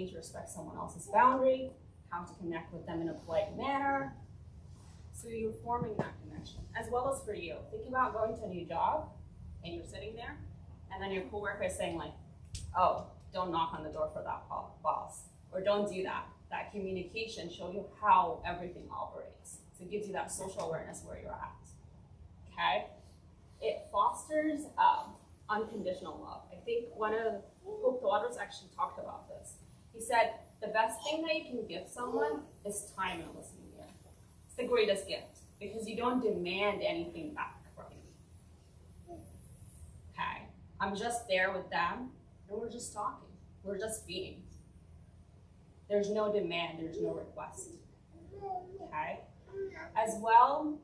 to respect someone else's boundary, how to connect with them in a polite manner. So you're forming that connection, as well as for you. Think about going to a new job, and you're sitting there, and then your coworker is saying like, oh, don't knock on the door for that boss, or don't do that. That communication shows you how everything operates. So it gives you that social awareness where you're at, okay? It fosters unconditional love. I think one of Pope Tawadros actually talked about this. He said, the best thing that you can give someone is time and listening ear. It's the greatest gift because you don't demand anything back from me. Okay, I'm just there with them and we're just talking. We're just being. There's no demand, there's no request. Okay, as well,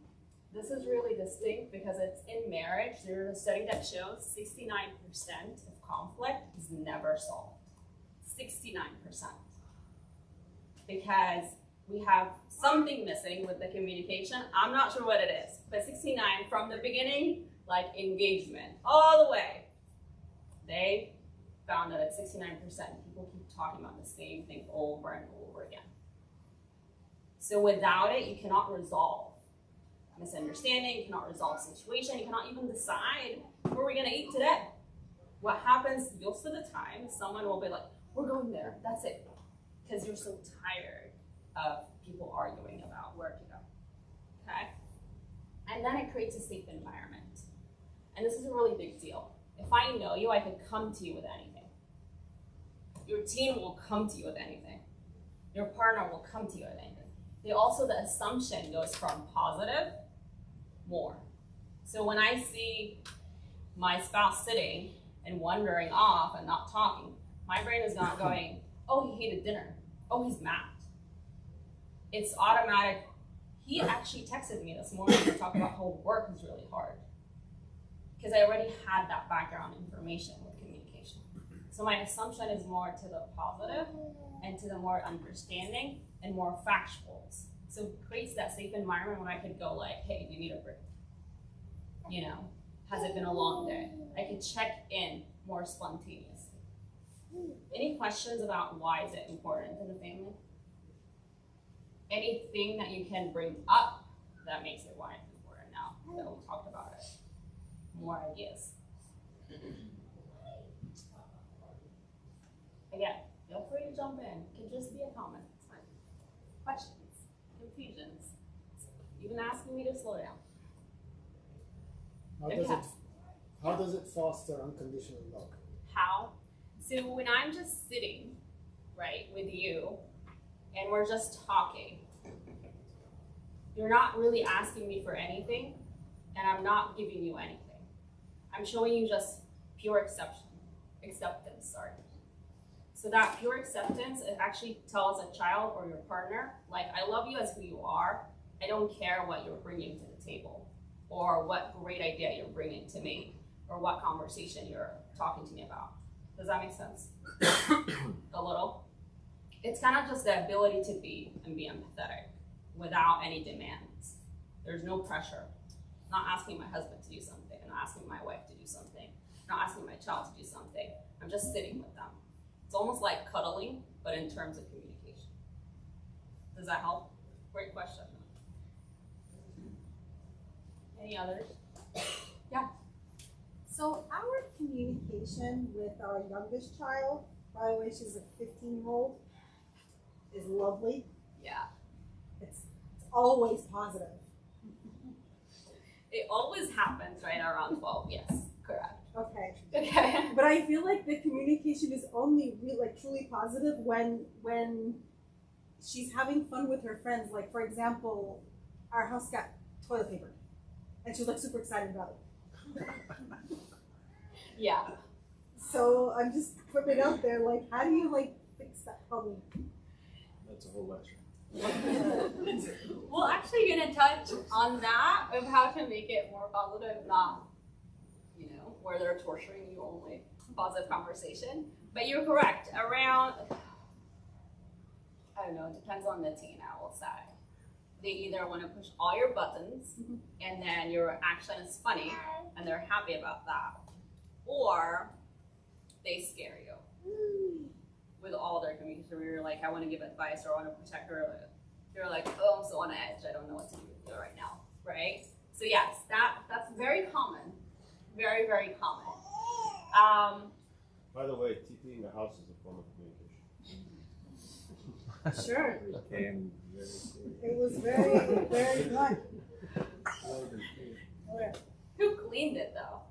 this is really distinct because it's in marriage. There's a study that shows 69% of conflict is never solved. 69%. Because we have something missing with the communication. I'm not sure what it is, but 69 from the beginning, like engagement, all the way. They found that at 69%, people keep talking about the same thing over and over again. So without it, you cannot resolve misunderstanding, you cannot resolve situation, you cannot even decide where we're gonna eat today. What happens most of the time, someone will be like, we're going there, that's it. Because you're so tired of people arguing about where to go, okay? And then it creates a safe environment. And this is a really big deal. If I know you, I could come to you with anything. Your team will come to you with anything. Your partner will come to you with anything. The assumption goes from positive, more. So when I see my spouse sitting and wandering off and not talking, my brain is not going, oh, he hated dinner. Oh, he's mad. It's automatic. He actually texted me this morning to talk about how work is really hard. Because I already had that background information with communication. So my assumption is more to the positive and to the more understanding and more factuals. So it creates that safe environment when I could go like, hey, do you need a break? You know, has it been a long day? I could check in more spontaneously. Any questions about why is it important in the family? Anything that you can bring up that makes it why it's important now that we talked about it? More ideas. Again, feel free to jump in. It can just be a comment. It's fine. Questions, confusions, even asking me to slow down. How does it foster unconditional love? How? So when I'm just sitting, right, with you, and we're just talking, you're not really asking me for anything, and I'm not giving you anything. I'm showing you just pure acceptance, sorry. So that pure acceptance, it actually tells a child or your partner, like, I love you as who you are. I don't care what you're bringing to the table, or what great idea you're bringing to me, or what conversation you're talking to me about. Does that make sense? A little? It's kind of just the ability to be and be empathetic without any demands. There's no pressure. I'm not asking my husband to do something. I'm not asking my wife to do something. I'm not asking my child to do something. I'm just sitting with them. It's almost like cuddling, but in terms of communication. Does that help? Great question. Any others? Yeah. So our communication with our youngest child, by the way, she's a 15-year-old, is lovely. Yeah. It's always positive. It always happens right around 12, yes, correct. Okay. Okay. But I feel like the communication is only truly positive when she's having fun with her friends. Like, for example, our house got toilet paper, and she was like super excited about it. Yeah. So I'm just putting it out there, like, how do you fix that problem? That's a whole lecture. We're actually gonna touch on that of how to make it more positive, not, where they're torturing you, only positive conversation. But you're correct, around, I don't know, it depends on the teen, I will say. They either want to push all your buttons, and then your action is funny, and they're happy about that, or they scare you. with all their communication. We were like, I want to give advice or I want to protect her. They're like, oh, I'm so on edge. I don't know what to do with you right now, right? So yes, that's very common, very, very common. By the way, TP in the house is a form of communication. Sure. Became very It was very, very blunt. Who cleaned it though?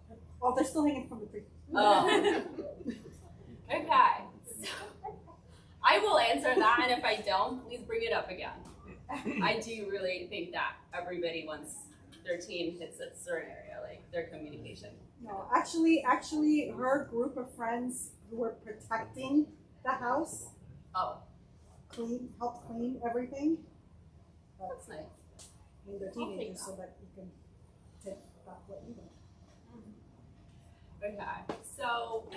Oh, they're still hanging from the tree. Oh. Okay. So, I will answer that, and if I don't, please bring it up again. I do really think that everybody wants their teen hits a certain area, like their communication. No, actually, her group of friends who were protecting the house helped clean everything. That's nice. I mean, they're teenagers, so that you can take back what you want. Okay, so,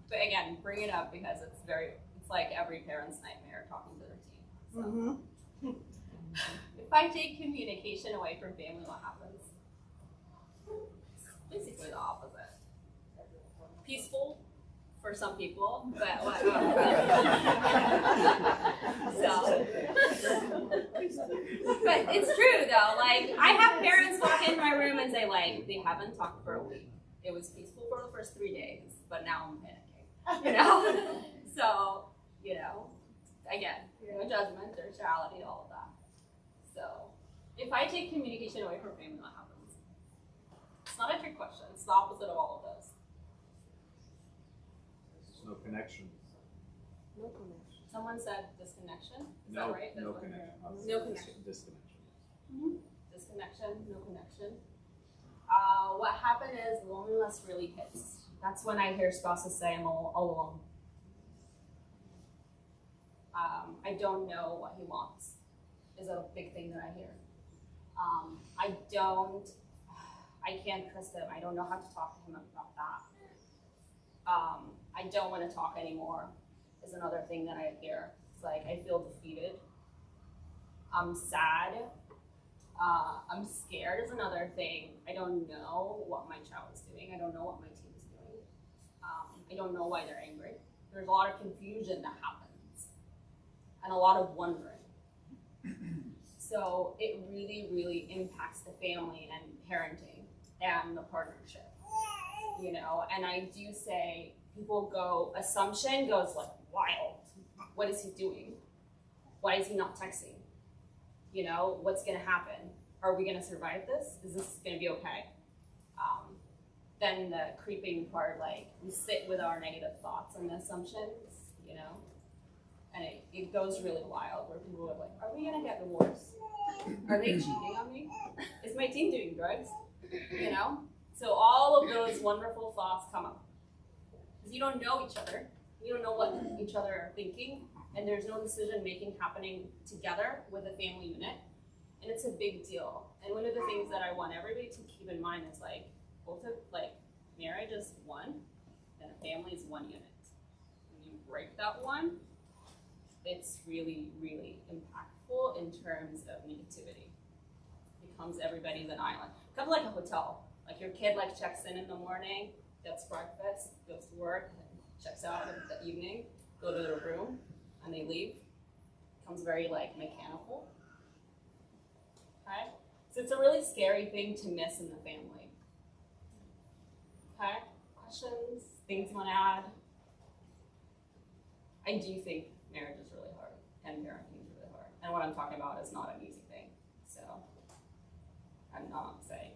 but again, bring it up because it's like every parent's nightmare talking to their teen. So. Mm-hmm. If I take communication away from family, what happens? Basically the opposite. Peaceful for some people, but what? So, but it's true though. Like I have parents walk in my room and say like they haven't talked for a week. It was peaceful for the first 3 days, but now I'm panicking. You know? So, you know, again, no judgment, there's reality, all of that. So, if I take communication away from family, what happens? It's not a trick question. It's the opposite of all of those. There's no connection. No connection. Someone said disconnection. Is No, that right? no That's connection. No connection. Disconnection. Disconnection, no connection. What happened is loneliness really hits. That's when I hear spouses say, I'm all alone. I don't know what he wants, is a big thing that I hear. I can't trust him. I don't know how to talk to him about that. I don't want to talk anymore, is another thing that I hear. It's like, I feel defeated. I'm sad. I'm scared is another thing. I don't know what my child is doing. I don't know what my team is doing. I don't know why they're angry. There's a lot of confusion that happens and a lot of wondering. So it really, really impacts the family and parenting and the partnership, you know? And I do say, assumption goes like wild. What is he doing? Why is he not texting? You know, what's gonna happen? Are we gonna survive this? Is this gonna be okay? Then the creeping part, like we sit with our negative thoughts and assumptions, you know? And it goes really wild where people are like, are we gonna get divorced? Are they cheating on me? Is my team doing drugs? You know? So all of those wonderful thoughts come up. Because you don't know each other. You don't know what each other are thinking. And there's no decision making happening together with a family unit. And it's a big deal. And one of the things that I want everybody to keep in mind is like, marriage is one, and a family is one unit. When you break that one, it's really, really impactful in terms of negativity. It becomes everybody's an island. Kind of like a hotel. Like your kid checks in the morning, gets breakfast, goes to work, checks out in the evening, go to their room, and they leave. It becomes very mechanical. Okay? So it's a really scary thing to miss in the family. Okay? Questions? Things you want to add? I do think marriage is really hard and parenting is really hard. And what I'm talking about is not an easy thing. So I'm not saying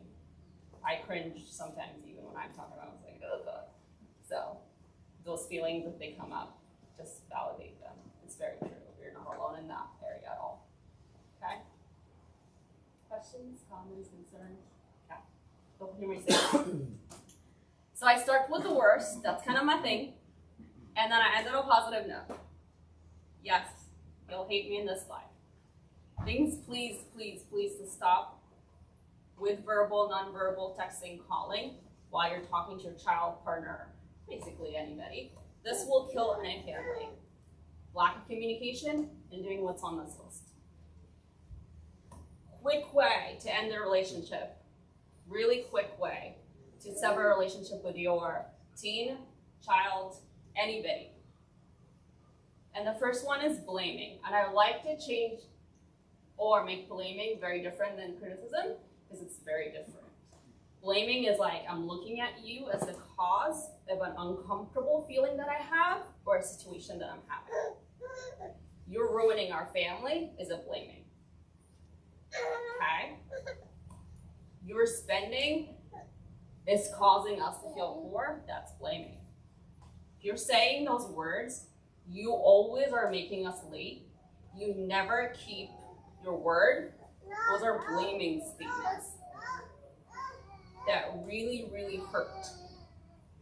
I cringe sometimes even when I'm talking about it. It's like, oh God. So those feelings, if they come up, just validate them. It's very true. You're not alone in that area at all. Okay? Questions, comments, concerns? Yeah. Don't hear me say that. So I start with the worst. That's kind of my thing. And then I end on a positive note. Yes, you'll hate me in this life. Things, please, please, please, to stop with verbal, nonverbal texting, calling while you're talking to your child, partner, basically anybody. This will kill any family. Lack of communication and doing what's on this list. Quick way to end the relationship. Really quick way to sever a relationship with your teen, child, anybody. And the first one is blaming. And I like to change or make blaming very different than criticism because it's very different. Blaming is like, I'm looking at you as the cause of an uncomfortable feeling that I have or a situation that I'm having. You're ruining our family is a blaming. Okay? Your spending is causing us to feel poor, that's blaming. If you're saying those words, you always are making us late, you never keep your word, those are blaming statements that really, really hurt,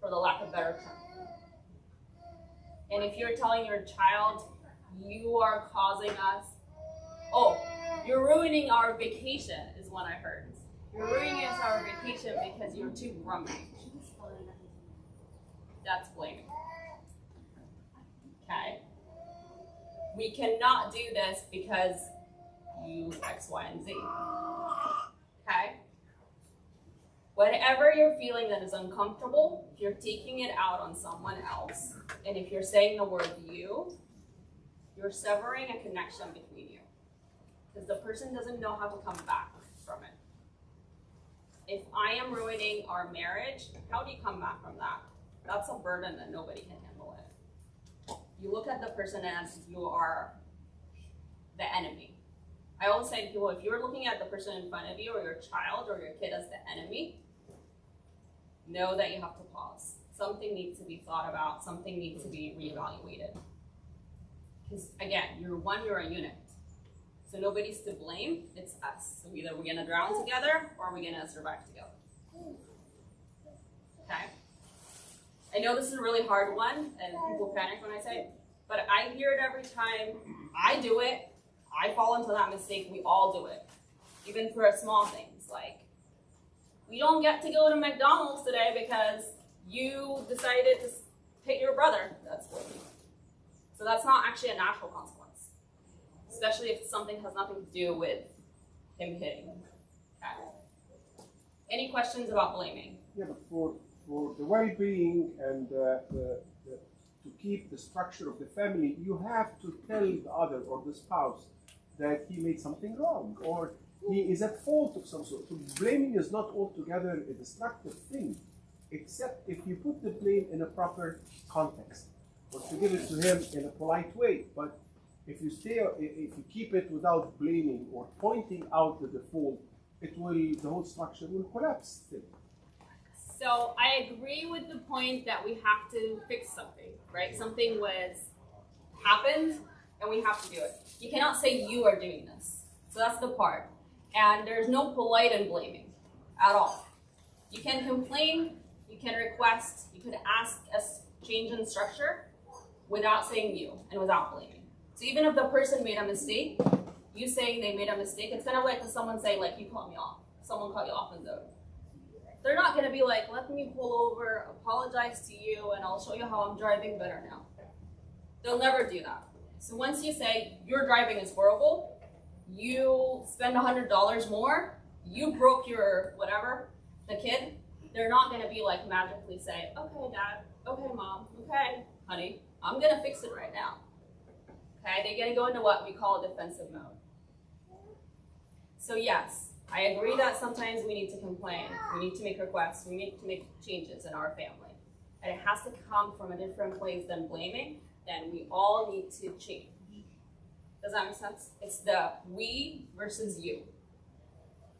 for the lack of better term. And if you're telling your child, you are causing us, oh, you're ruining our vacation, is what I heard. You're ruining us our vacation because you're too grumpy. That's blaming. Okay? We cannot do this because you X, Y, and Z. Okay? Whatever you're feeling that is uncomfortable, if you're taking it out on someone else, and if you're saying the word you, you're severing a connection between you. Because the person doesn't know how to come back from it. If I am ruining our marriage, how do you come back from that? That's a burden that nobody can handle it. You look at the person as you are the enemy. I always say to people, if you're looking at the person in front of you or your child or your kid as the enemy, know that you have to pause. Something needs to be thought about. Something needs to be reevaluated. Because again, you're a unit. So nobody's to blame, it's us. So either we're gonna drown together or we're gonna survive together. Okay? I know this is a really hard one and people panic when I say it, but I hear it every time. I do it, I fall into that mistake, we all do it. Even for small things, like, we don't get to go to McDonald's today because you decided to hit your brother. That's bullying. So that's not actually a natural consequence. Especially if something has nothing to do with him hitting. Okay. Any questions about blaming? Yeah, but for the well-being and to keep the structure of the family, you have to tell the other or the spouse that he made something wrong or he is at fault of some sort. So blaming is not altogether a destructive thing, except if you put the blame in a proper context or to give it to him in a polite way. But if you keep it without blaming or pointing out the fault, the whole structure will collapse. So I agree with the point that we have to fix something, right? Something happened and we have to do it. You cannot say you are doing this. So that's the part. And there's no polite in blaming at all. You can complain, you can request, you could ask a change in structure without saying you and without blaming. So even if the person made a mistake, you saying they made a mistake, it's kind of like when someone say, like, you cut me off. Someone cut you off in the road. They're not going to be like, let me pull over, apologize to you, and I'll show you how I'm driving better now. They'll never do that. So once you say, your driving is horrible, you spend $100 more, you broke your whatever, the kid, they're not going to be like magically say, okay, dad, okay, mom, okay, honey, I'm going to fix it right now. Okay, they're going to go into what we call a defensive mode. So yes, I agree that sometimes we need to complain, we need to make requests, we need to make changes in our family. And it has to come from a different place than blaming, then we all need to change. Does that make sense? It's the we versus you.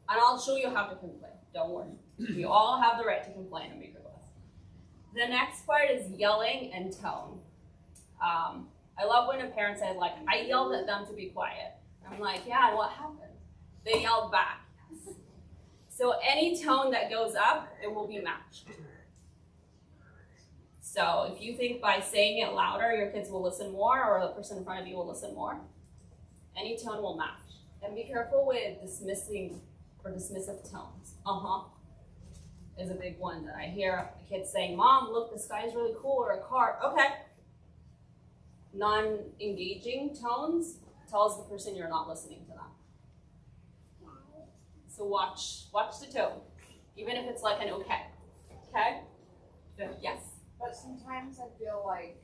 And I'll show you how to complain, don't worry. We all have the right to complain and make requests. The next part is yelling and tone. I love when a parent says, like, I yelled at them to be quiet. I'm like, yeah, what happened? They yelled back. So any tone that goes up, it will be matched. So if you think by saying it louder, your kids will listen more, or the person in front of you will listen more, any tone will match. And be careful with dismissing or dismissive tones. Is a big one that I hear a kid saying, Mom, look, the sky is really cool, or a car. Okay. Non-engaging tones tells the person you're not listening to them. So watch the tone, even if it's like an okay. Okay? Yes? But sometimes I feel like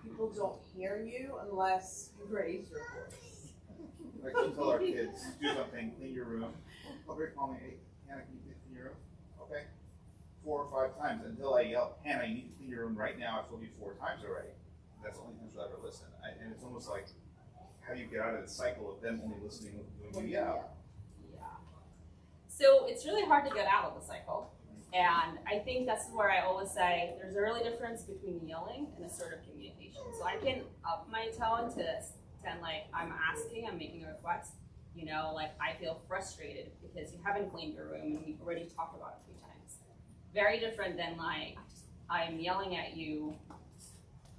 people don't hear you unless you raise your voice. Like we tell our kids, do something, clean your room. They'll very calmly, hey, Hannah, can you clean your room? Okay. 4 or 5 times until I yell, Hannah, you need to clean your room right now. I've told you 4 times already. That's the only time she'll ever listen. And it's almost like, how do you get out of the cycle of them only listening when you yell? Yeah. So it's really hard to get out of the cycle. And I think that's where I always say there's a really difference between yelling and assertive communication. So I can up my tone to pretend like I'm asking, I'm making a request. You know, like I feel frustrated because you haven't cleaned your room and we've already talked about it 3 times. Very different than like I'm yelling at you.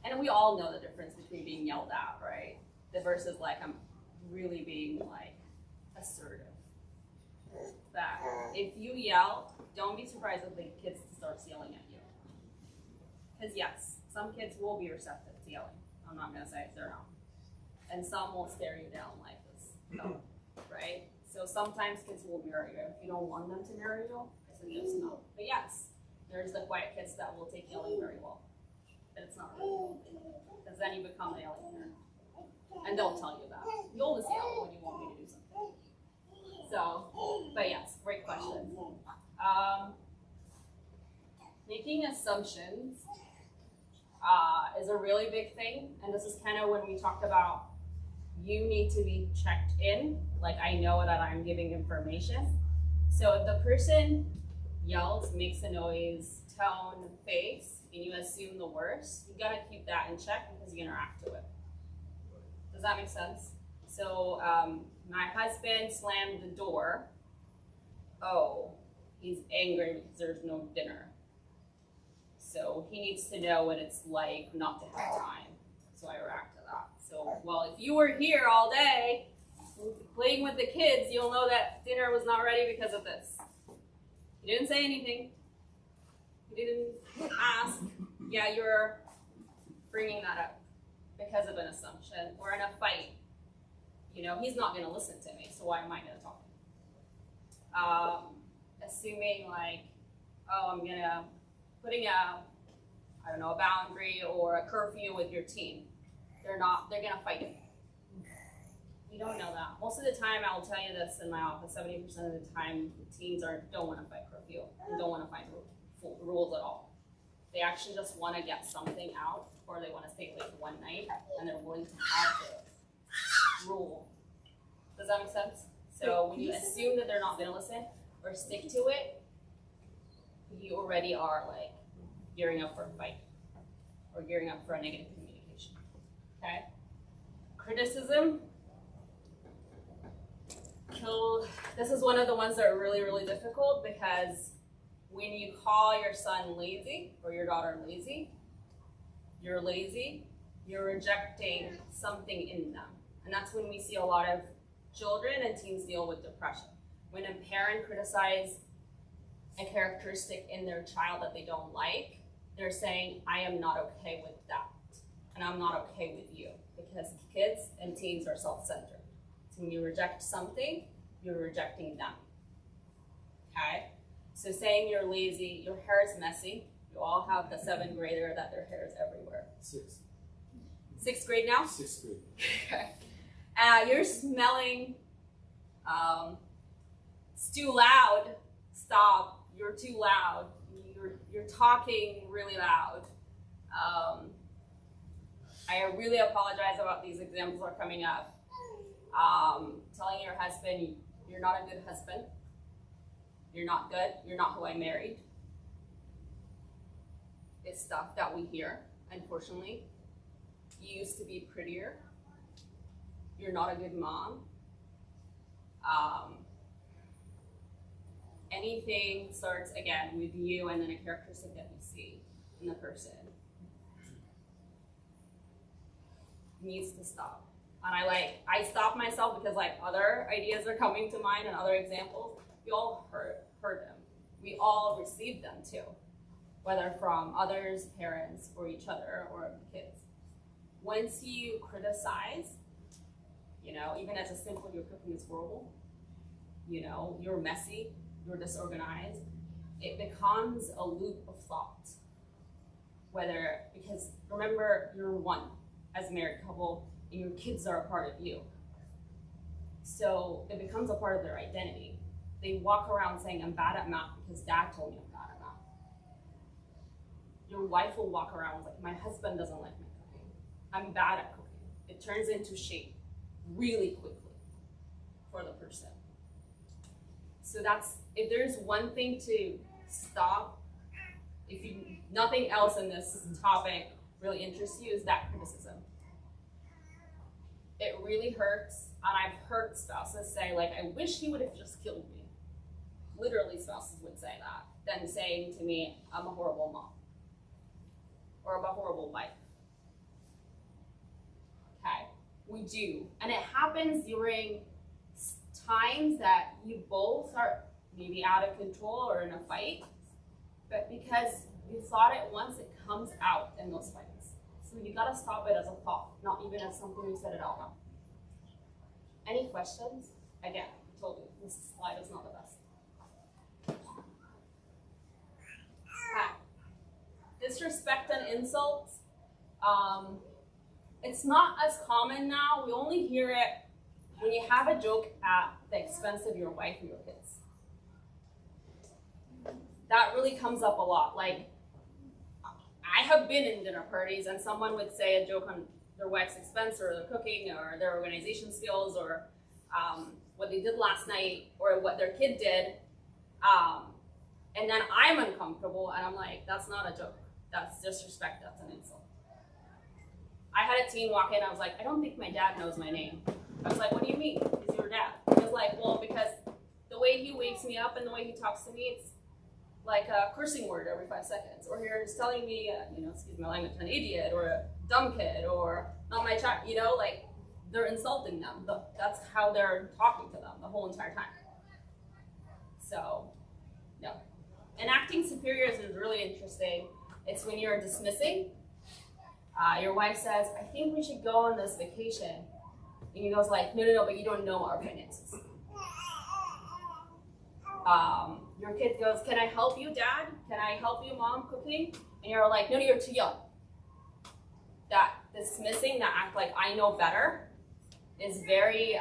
And we all know the difference between being yelled at, right? Versus like I'm really being like assertive. That if you yell, don't be surprised if the kids starts yelling at you. Because yes, some kids will be receptive to yelling. I'm not gonna say they're not. And some will stare you down like this, no, right? So sometimes kids will mirror you. If you don't want them to mirror you, I suggest no. But yes, there's the quiet kids that will take yelling very well. But it's not really because then you become the yelling parent. And they'll tell you that. You always yell when you want me to do something. So, but yes, great question. Making assumptions is a really big thing. And this is kind of when we talked about you need to be checked in. Like I know that I'm giving information. So if the person yells, makes a noise, tone, face, and you assume the worst, you gotta keep that in check because you interact with it. Does that make sense? So my husband slammed the door. Oh, he's angry because there's no dinner. So he needs to know what it's like not to have time. So I react to that. So, well, if you were here all day playing with the kids, you'll know that dinner was not ready because of this. He didn't say anything. He didn't ask. Yeah, you're bringing that up because of an assumption. We're in a fight. You know, he's not going to listen to me, so why am I going to talk to him? Assuming like, oh, putting a boundary or a curfew with your teen. They're gonna fight it. You don't know that. Most of the time, I will tell you this in my office, 70% of the time, teens don't want to fight curfew and don't want to find rules at all. They actually just want to get something out or they want to stay late one night and they're willing to have the rule. Does that make sense? So when you assume that they're not gonna listen or stick to it, you already are like gearing up for a fight or gearing up for a negative communication, okay? Criticism. So this is one of the ones that are really, really difficult because when you call your son lazy or your daughter lazy, you're rejecting something in them. And that's when we see a lot of children and teens deal with depression. When a parent criticizes a characteristic in their child that they don't like, they're saying, I am not okay with that. And I'm not okay with you. Because kids and teens are self-centered. So when you reject something, you're rejecting them. Okay? So saying you're lazy, your hair is messy. You all have the 7th grader that their hair is everywhere. 6th grade now? 6th grade. Okay. You're smelling, it's too loud. Stop. You're too loud. You're talking really loud. I really apologize about these examples are coming up. Telling your husband, you're not a good husband. You're not good. You're not who I married. It's stuff that we hear, unfortunately. You used to be prettier. You're not a good mom. Anything starts again with you and then a characteristic that you see in the person needs to stop. And I stop myself because like other ideas are coming to mind and other examples. We all heard them. We all received them too, whether from others, parents, or each other, or the kids. Once you criticize, you know, even as a simple, your cooking is horrible, you know, you're messy, you're disorganized, it becomes a loop of thought. Because remember, you're one. as a married couple, and your kids are a part of you. So it becomes a part of their identity. They walk around saying, I'm bad at math because dad told me I'm bad at math. Your wife will walk around like, my husband doesn't like my cooking. I'm bad at cooking. It turns into shame really quickly for the person. So that's, if there's one thing to stop, if you, nothing else in this topic really interests you, is that criticism. It really hurts, and I've heard spouses say, like, I wish he would have just killed me. Literally, spouses would say that, than saying to me, I'm a horrible mom, or I'm a horrible wife. Okay, we do, and it happens during times that you both are maybe out of control or in a fight, but because you thought it once, it comes out in those fights. So you gotta stop it as a thought, not even as something you said it out loud. Any questions? Again, I told you, this slide is not the best. Okay. Disrespect and insults. It's not as common now. We only hear it when you have a joke at the expense of your wife or your kids. That really comes up a lot. Like, I have been in dinner parties and someone would say a joke on their wife's expense or their cooking or their organization skills or what they did last night or what their kid did. And then I'm uncomfortable and I'm like, that's not a joke. That's disrespect, that's an insult. I had a teen walk in, I was like, I don't think my dad knows my name. I was like, what do you mean? He's your dad. He was like, well, because the way he wakes me up and the way he talks to me, it's like a cursing word every 5 seconds. Or he's telling me, excuse my language, an idiot or a dumb kid or not my child, like they're insulting them. That's how they're talking to them the whole entire time. So, no. And acting superiors is really interesting. It's when you're dismissing. Your wife says, I think we should go on this vacation. And he goes like, no, but you don't know our finances. Your kid goes, can I help you, Dad? Can I help you, Mom, cooking? And you're like, no, you're too young. That dismissing, that act like I know better is very,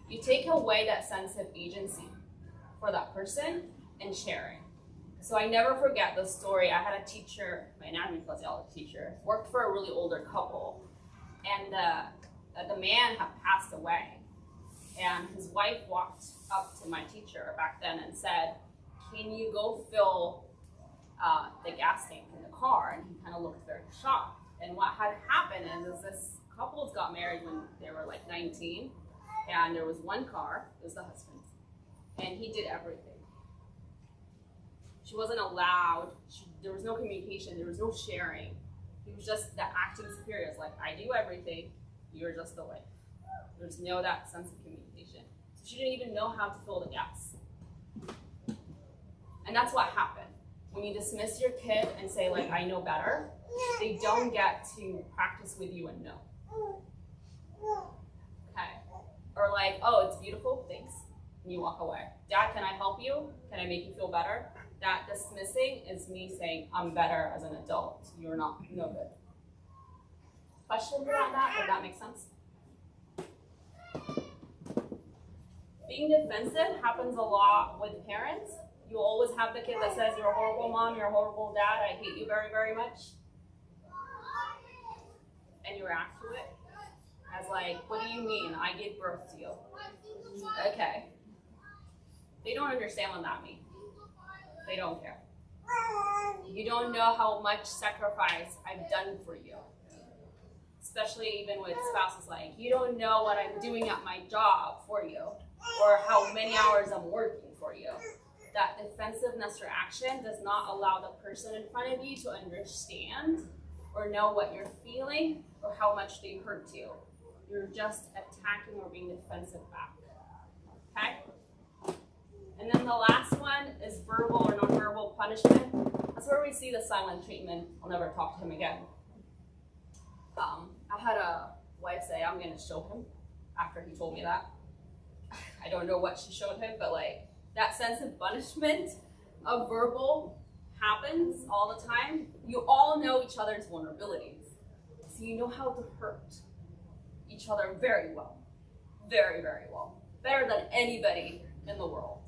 you take away that sense of agency for that person and sharing. So I never forget the story. I had a teacher, my anatomy physiology teacher, worked for a really older couple, and the man had passed away. And his wife walked up to my teacher back then and said, can you go fill the gas tank in the car? And he kind of looked very shocked. And what had happened is this couple got married when they were like 19, and there was one car, it was the husband, and he did everything. She wasn't allowed, there was no communication, there was no sharing. He was just the acting superior. It's like, I do everything, you're just the wife. There's no that sense of communication. So she didn't even know how to fill the gas. And that's what happened. When you dismiss your kid and say like, I know better, they don't get to practice with you and know. Okay. Or like, oh, it's beautiful, thanks. And you walk away. Dad, can I help you? Can I make you feel better? That dismissing is me saying, I'm better as an adult. You're not, no good. Questions around that? Does that make sense? Being defensive happens a lot with parents. You always have the kid that says, you're a horrible mom, you're a horrible dad, I hate you very, very much. And you react to it as like, what do you mean? I gave birth to you. Okay. They don't understand what that means. They don't care. You don't know how much sacrifice I've done for you. Especially even with spouses, like, you don't know what I'm doing at my job for you, or how many hours I'm working for you. That defensiveness reaction does not allow the person in front of you to understand or know what you're feeling or how much they hurt you. You're just attacking or being defensive back. Okay? And then the last one is verbal or nonverbal punishment. That's where we see the silent treatment. I'll never talk to him again. I had a wife say, I'm going to show him after he told me that. I don't know what she showed him, but like that sense of punishment of verbal happens all the time. You all know each other's vulnerabilities. So So you know how to hurt each other very well. Very, very well. Better than anybody in the world.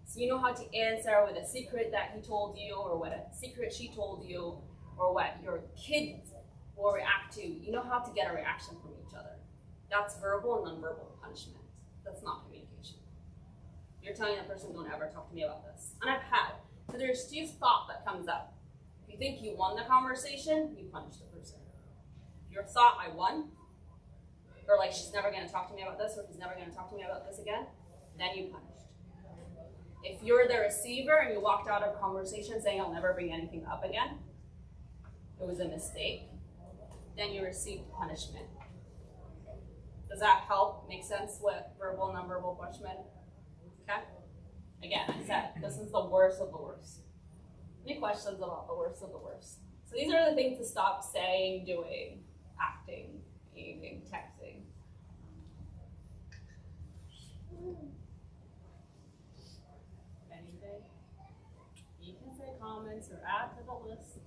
So you know how to answer with a secret that he told you, or what a secret she told you, or what your kids will react to. You know how to get a reaction from each other. That's verbal and nonverbal punishment. That's not communication. You're telling that person, don't ever talk to me about this. And I've had. So there's two thought that comes up. If you think you won the conversation, you punish the person. Your thought, I won, or like she's never going to talk to me about this, or he's never going to talk to me about this again, then you punished. If you're the receiver and you walked out of a conversation saying, I'll never bring anything up again, it was a mistake, then you received punishment. Does that help make sense what verbal and nonverbal punishment? Okay? Again, I said, this is the worst of the worst. Any questions about the worst of the worst? So these are the things to stop saying, doing, acting, behaving, texting. Anything? You can say comments or add to the list.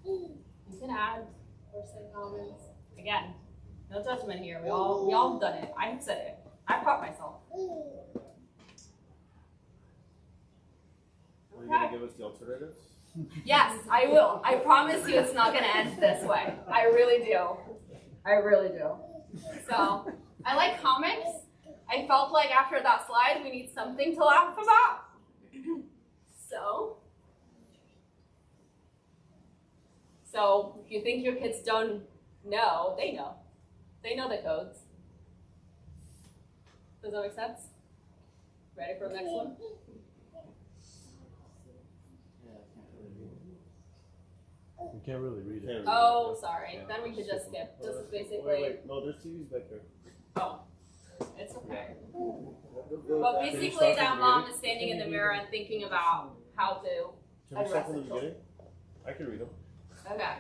You can add or say comments. Again, no judgment here. We all have done it. I've said it. I've caught myself. Are you going to give us the alternatives? Yes, I will. I promise you it's not going to end this way. I really do. I really do. So, I like comics. I felt like after that slide, we need something to laugh about. So if you think your kids don't know, they know. They know the codes. Does that make sense? Ready for the next one? We can't really read it. Oh, sorry. Then we could just skip. This is basically. Wait. No, there's TVs back there. Oh, it's okay. But basically, that mom is standing in the mirror and thinking about how to Can we start address from the it. beginning? I can read them. Okay.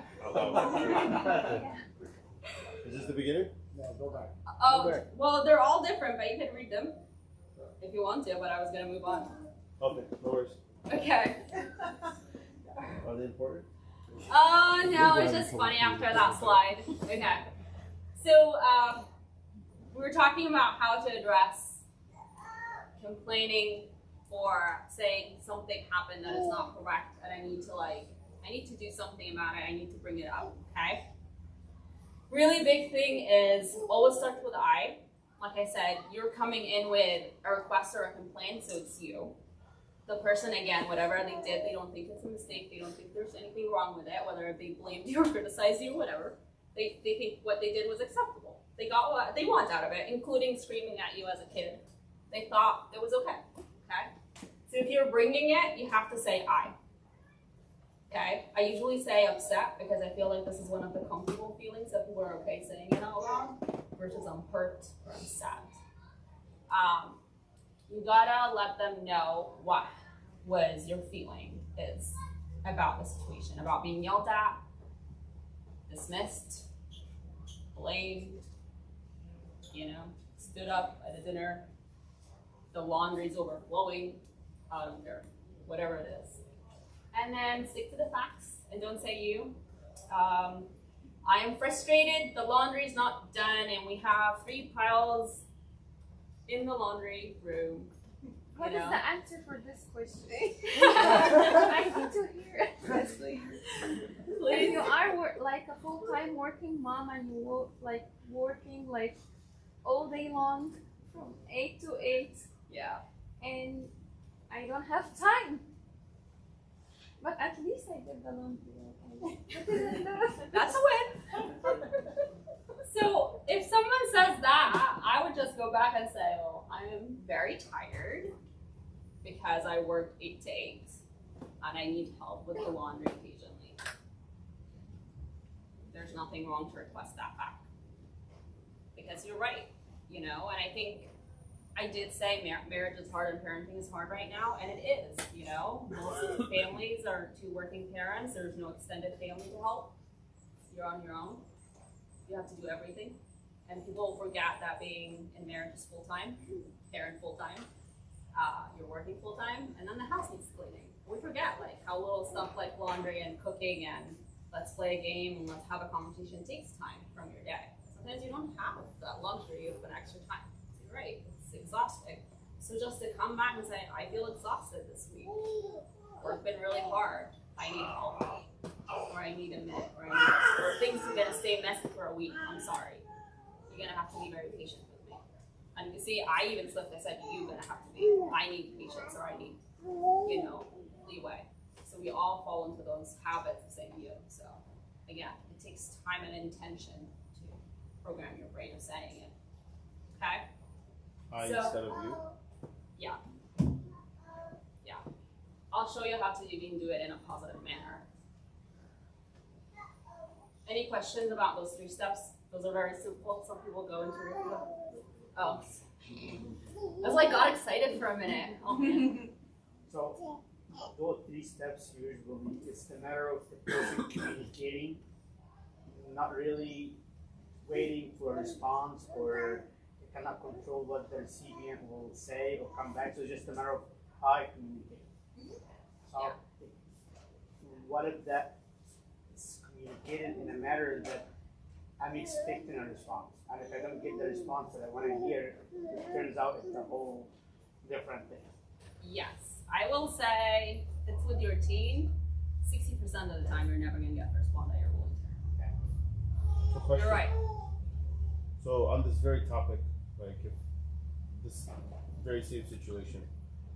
Is this the beginning? Yeah, go back. Oh, well, they're all different, but you can read them if you want to. But I was gonna move on. Okay, no worries. Okay. Are they important? Oh no, it's just funny after that slide. Okay. So we were talking about how to address complaining or saying something happened that is not correct, and I need to do something about it. I need to bring it up. Okay. Really big thing is always starts with I. Like I said, you're coming in with a request or a complaint, so it's you. The person, again, whatever they did, they don't think it's a mistake. They don't think there's anything wrong with it, whether they blamed you or criticized you, whatever. They think what they did was acceptable. They got what they want out of it, including screaming at you as a kid. They thought it was okay. Okay? So if you're bringing it, you have to say I. Okay? I usually say upset because I feel like this is one of the comfortable feelings that people are okay saying it out loud versus I'm hurt or I'm sad. You gotta let them know what was your feeling is about the situation, about being yelled at, dismissed, blamed, stood up at a dinner, the laundry's overflowing, I don't care, whatever it is. And then stick to the facts and don't say you. I am frustrated, the laundry's not done, and we have 3 piles in the laundry room. What is know? the answer for this question? I need to hear it. Please. If you are like a full-time working mom and you working like all day long from 8 to 8, Yeah. and I don't have time. But at least I did the laundry. That's a win. So if someone says that, I would just go back and say, well, I am very tired because I work 8 to 8 and I need help with the laundry occasionally. There's nothing wrong to request that back. Because you're right, and I think I did say marriage is hard and parenting is hard right now, and it is, Most families are 2 working parents. There's no extended family to help. You're on your own. You have to do everything. And people forget that being in marriage is full-time, parent full-time, you're working full-time, and then the house needs cleaning. We forget how little stuff like laundry and cooking and let's play a game and let's have a conversation takes time from your day. Sometimes you don't have that luxury of an extra time. You're right, it's exhausting. So just to come back and say, I feel exhausted this week. Work's been really hard. I need help. Or I need a minute. Or things are gonna stay messy for a week. I'm sorry. You're gonna have to be very patient with me. And you see, I even slipped. I said, you're gonna have to be. I need patience, or I need, leeway. So we all fall into those habits of saying you. So again, it takes time and intention to program your brain of saying it. Okay? I So- instead of you. Yeah. I'll show you how to even do it in a positive manner. Any questions about those 3 steps? Those are very simple. Some people go into it. Oh. I was like, got excited for a minute. Oh man. So, those 3 steps usually, it's the matter of the person communicating, not really waiting for a response, or they cannot control what the recipient will say or come back. So it's just a matter of how I communicate. So, what if that is communicated in a manner that I'm expecting a response, and if I don't get the response that I want to hear, it turns out it's a whole different thing. Yes, I will say it's with your team. 60% of the time, you're never gonna get the response that you're willing to. So question. You're right. So on this very topic, like if this very same situation,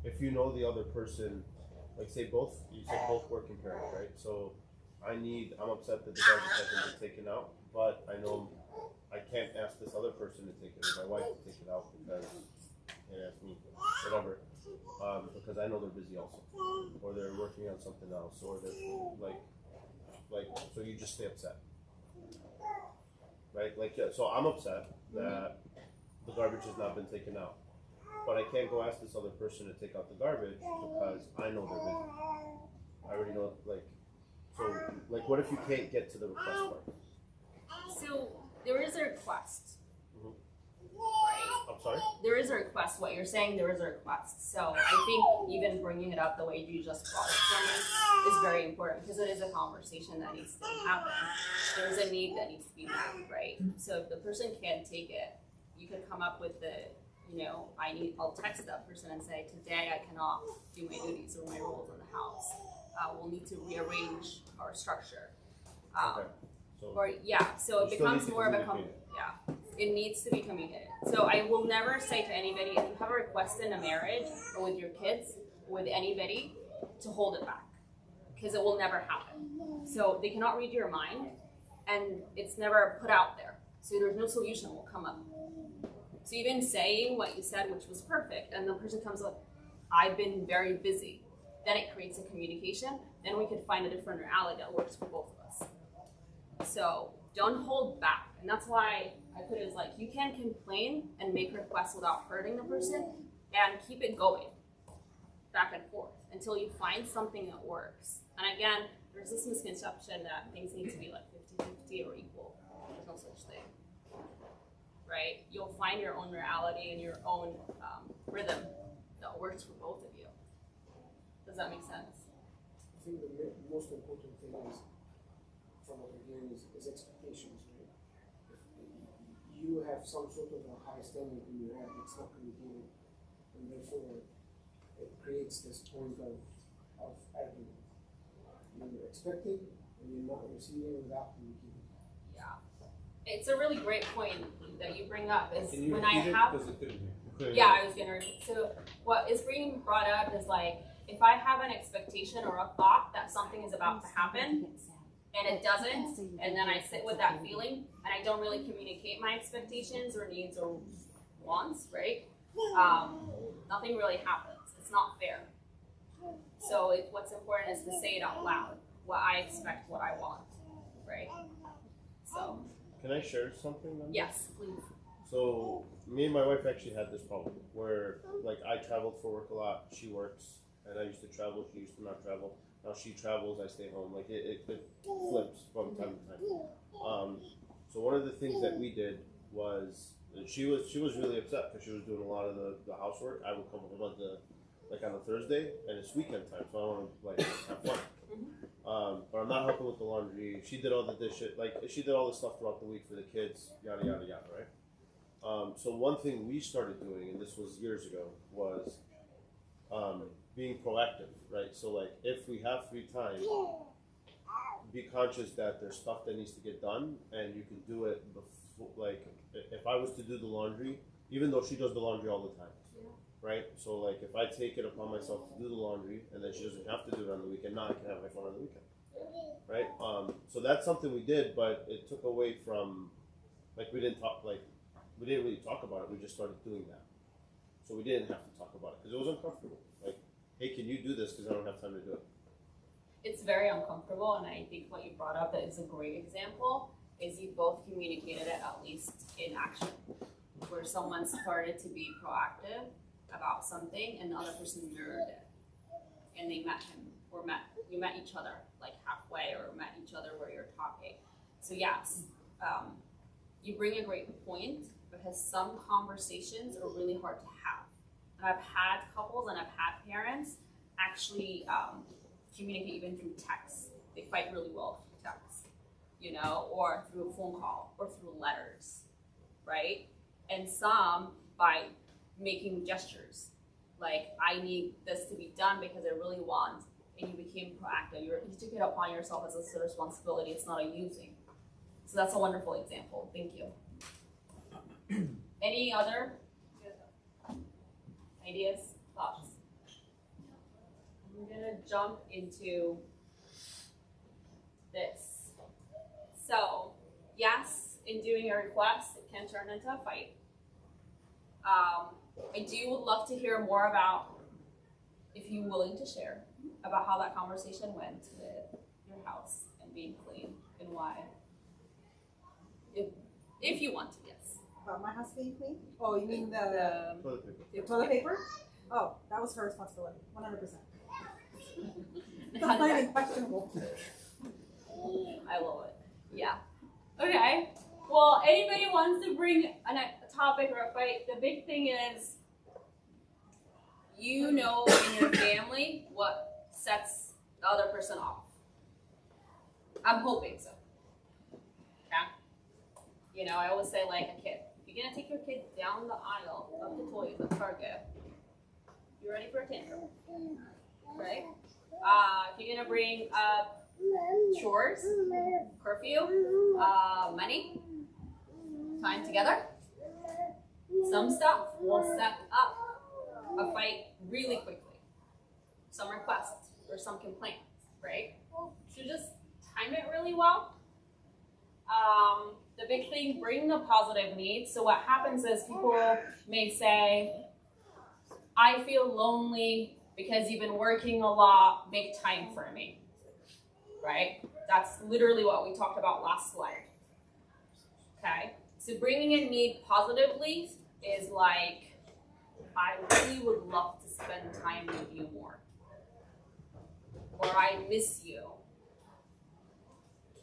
if you know the other person, like say you said both working parents, right? So I'm upset that the garbage hasn't been taken out, but I know I can't ask this other person to take it, or my wife to take it out because they asked me, whatever, because I know they're busy also, or they're working on something else, or they're so you just stay upset, right? So I'm upset that the garbage has not been taken out, but I can't go ask this other person to take out the garbage because I know they're busy. I already know, what if you can't get to the request part? So there is a request. Mhm. Right? I'm sorry? There is a request. What you're saying, there is a request. So I think even bringing it up the way you just brought it to me is very important, because it is a conversation that needs to happen. There's a need that needs to be met, right? So if the person can't take it, you could come up with I'll text that person and say, today I cannot do my duties or my roles in the house. We'll need to rearrange our structure. Okay. So So it You still becomes need to more of a communicate it needs to be communicated. So I will never say to anybody, if you have a request in a marriage or with your kids, with anybody, to hold it back, because it will never happen. So they cannot read your mind, and it's never put out there. So there's no solution will come up. So even saying what you said, which was perfect, and the person comes up, I've been very busy, then it creates a communication. Then we could find a different reality that works for both of us. So don't hold back. And that's why I put it as like, you can complain and make requests without hurting the person, and keep it going back and forth until you find something that works. And again, there's this misconception that things need to be like 50-50 or equal. There's no such thing, right? You'll find your own reality and your own rhythm that works for both of you. Does that make sense? I think the most important thing is, from what we're hearing, is expectations, right? If you have some sort of a high standard in your head, it's not communicated, and therefore it creates this point of argument. You're expecting, and you're not receiving without communicating. Yeah. It's a really great point that you bring up. Is Can you when I repeat it? have. 'Cause it couldn't hear. Yeah, I was gonna repeat. So what is being brought up is like, if I have an expectation or a thought that something is about to happen and it doesn't, and then I sit with that feeling and I don't really communicate my expectations or needs or wants, right? Nothing really happens. It's not fair. So what's important is to say it out loud, what I expect, what I want, right? So can I share something then? yes, please. So me and my wife actually had this problem where I traveled for work a lot. She works, and I used to travel. She used to not travel. Now she travels. I stay home. It flips from time to time. So one of the things that we did was she was really upset because she was doing a lot of the housework. I would come home on a Thursday, and it's weekend time, so I want to have fun. But I'm not helping with the laundry. She did all the dishes, like she did all the stuff throughout the week for the kids, yada yada yada, right? So one thing we started doing, and this was years ago, was being proactive, right? So like if we have free time, be conscious that there's stuff that needs to get done, and you can do it before. Like if I was to do the laundry, even though she does the laundry all the time, right? So like if I take it upon myself to do the laundry, and then she doesn't have to do it on the weekend, now I can have my fun on the weekend, right? So that's something we did, but it took away from, like we didn't really talk about it. We just started doing that, so we didn't have to talk about it because it was uncomfortable. Like, hey, can you do this? Because I don't have time to do it. It's very uncomfortable, and I think what you brought up that is a great example is you both communicated it at least in action, where someone started to be proactive about something and the other person mirrored it, and they met him or you met each other like halfway or met each other where you're talking. So yes, you bring a great point because some conversations are really hard to have, and I've had couples and I've had parents actually communicate even through text. They fight really well through text, you know, or through a phone call or through letters, right? And some by making gestures, like I need this to be done because I really want, and you became proactive. You took it upon yourself as a responsibility. It's not a using. So that's a wonderful example. Thank you. Any other ideas, thoughts? I'm gonna jump into this. So, yes, in doing a request, it can turn into a fight. I would love to hear more about, if you're willing to share, about how that conversation went with your house and being clean and why. If you want to, yes. About my house being clean? Oh, you mean the Toilet paper. toilet paper? Oh, that was her responsibility, 100%. That's not even questionable. I love it. Yeah. Okay. Well, anybody wants to bring a topic or a fight, the big thing is, you know in your family what sets the other person off. I'm hoping so. Okay? You know, I always say like a kid, if you're gonna take your kid down the aisle of the toys at Target, you're ready for a tantrum, right? If you're gonna bring up chores, curfew, money, time together, some stuff will set up a fight really quickly. Some requests or some complaints, right? So just time it really well. The big thing, bring the positive needs. So what happens is people may say, I feel lonely because you've been working a lot, make time for me, right? That's literally what we talked about last slide, okay? So bringing in need positively is like, I really would love to spend time with you more, or I miss you.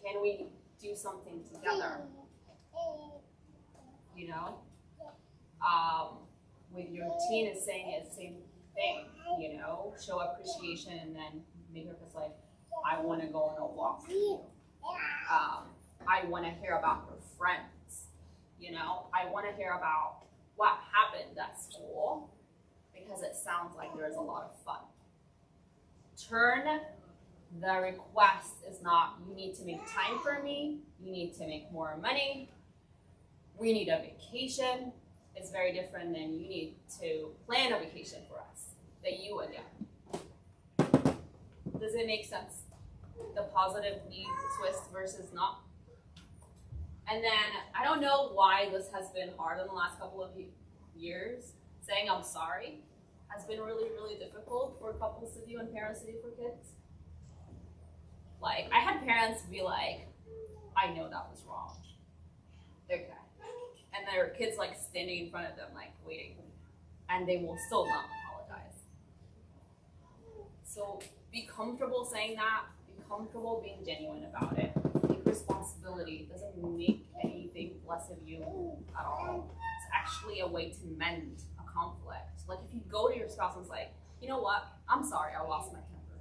Can we do something together? You know? With your teen is saying it, same thing, you know? Show appreciation and then make her just like, I want to go on a walk with you. I want to hear about her friends, you know? I want to hear about what happened at school because it sounds like there's a lot of fun. Turn the request is not, you need to make time for me, you need to make more money, we need a vacation. It's very different than you need to plan a vacation for us, that you again. Does it make sense? The positive need twist versus not. And then, I don't know why this has been hard in the last couple of years. Saying I'm sorry has been really, really difficult for couples to do and parents to do for kids. Like, I had parents be like, I know that was wrong. Okay. And their kids like standing in front of them, like waiting. And they will still not apologize. So be comfortable saying that. Be comfortable being genuine about it. Take responsibility. It doesn't make anything less of you at all. It's actually a way to mend a conflict. Like if you go to your spouse and it's like, you know what? I'm sorry, I lost my temper.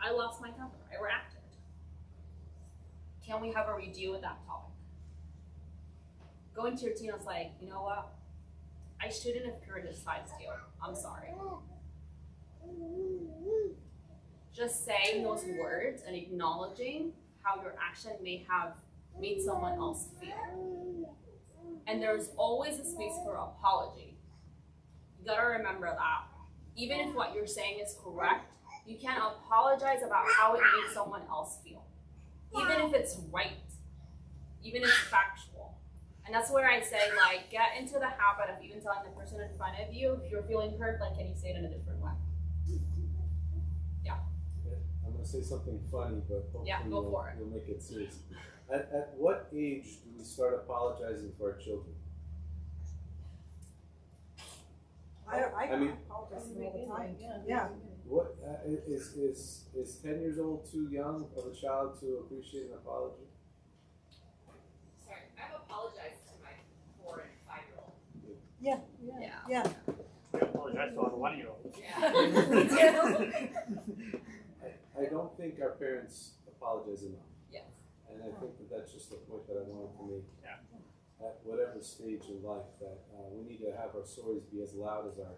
I lost my temper. I reacted. Can we have a redo of that topic? Going to your team, it's like, you know what? I shouldn't have criticized you. I'm sorry. Just saying those words and acknowledging how your action may have made someone else feel. And there's always a space for apology. You gotta remember that. Even if what you're saying is correct, you can't apologize about how it made someone else feel. Even if it's right, even if it's factual. And that's where I say, like, get into the habit of even telling the person in front of you, if you're feeling hurt, like, can you say it in a different way? Yeah. I'm gonna say something funny, but hopefully Yeah, go for it. you'll make it serious. At what age do we start apologizing for our children? I mean- apologize to them all the time. Yeah. What is 10 years old too young of a child to appreciate an apology? Sorry, I've apologized to my 4 and 5-year-old. Yeah. We apologize to our 1-year-old. Yeah. I don't think our parents apologize enough. Yes. And I think that that's just a point that I wanted to make. Yeah. At whatever stage in life, that we need to have our stories be as loud as our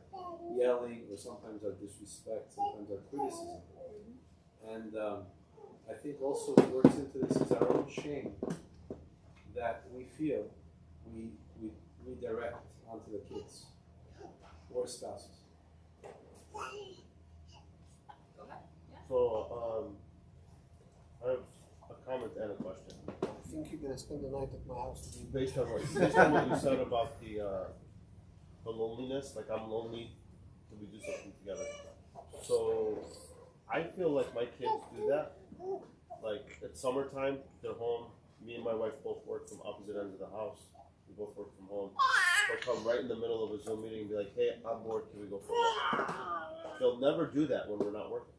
yelling, or sometimes our disrespect, sometimes our criticism. And I think also what works into this is our own shame that we feel we redirect onto the kids or spouses. Go ahead. So, I have a comment and a question. I think you're gonna spend the night at my house. Based on what you said about the loneliness, like I'm lonely, can we do something together? So I feel like my kids do that. Like it's summertime, they're home. Me and my wife both work from opposite ends of the house. We both work from home. They'll come right in the middle of a Zoom meeting and be like, "Hey, I'm bored. Can we go for a walk?" They'll never do that when we're not working.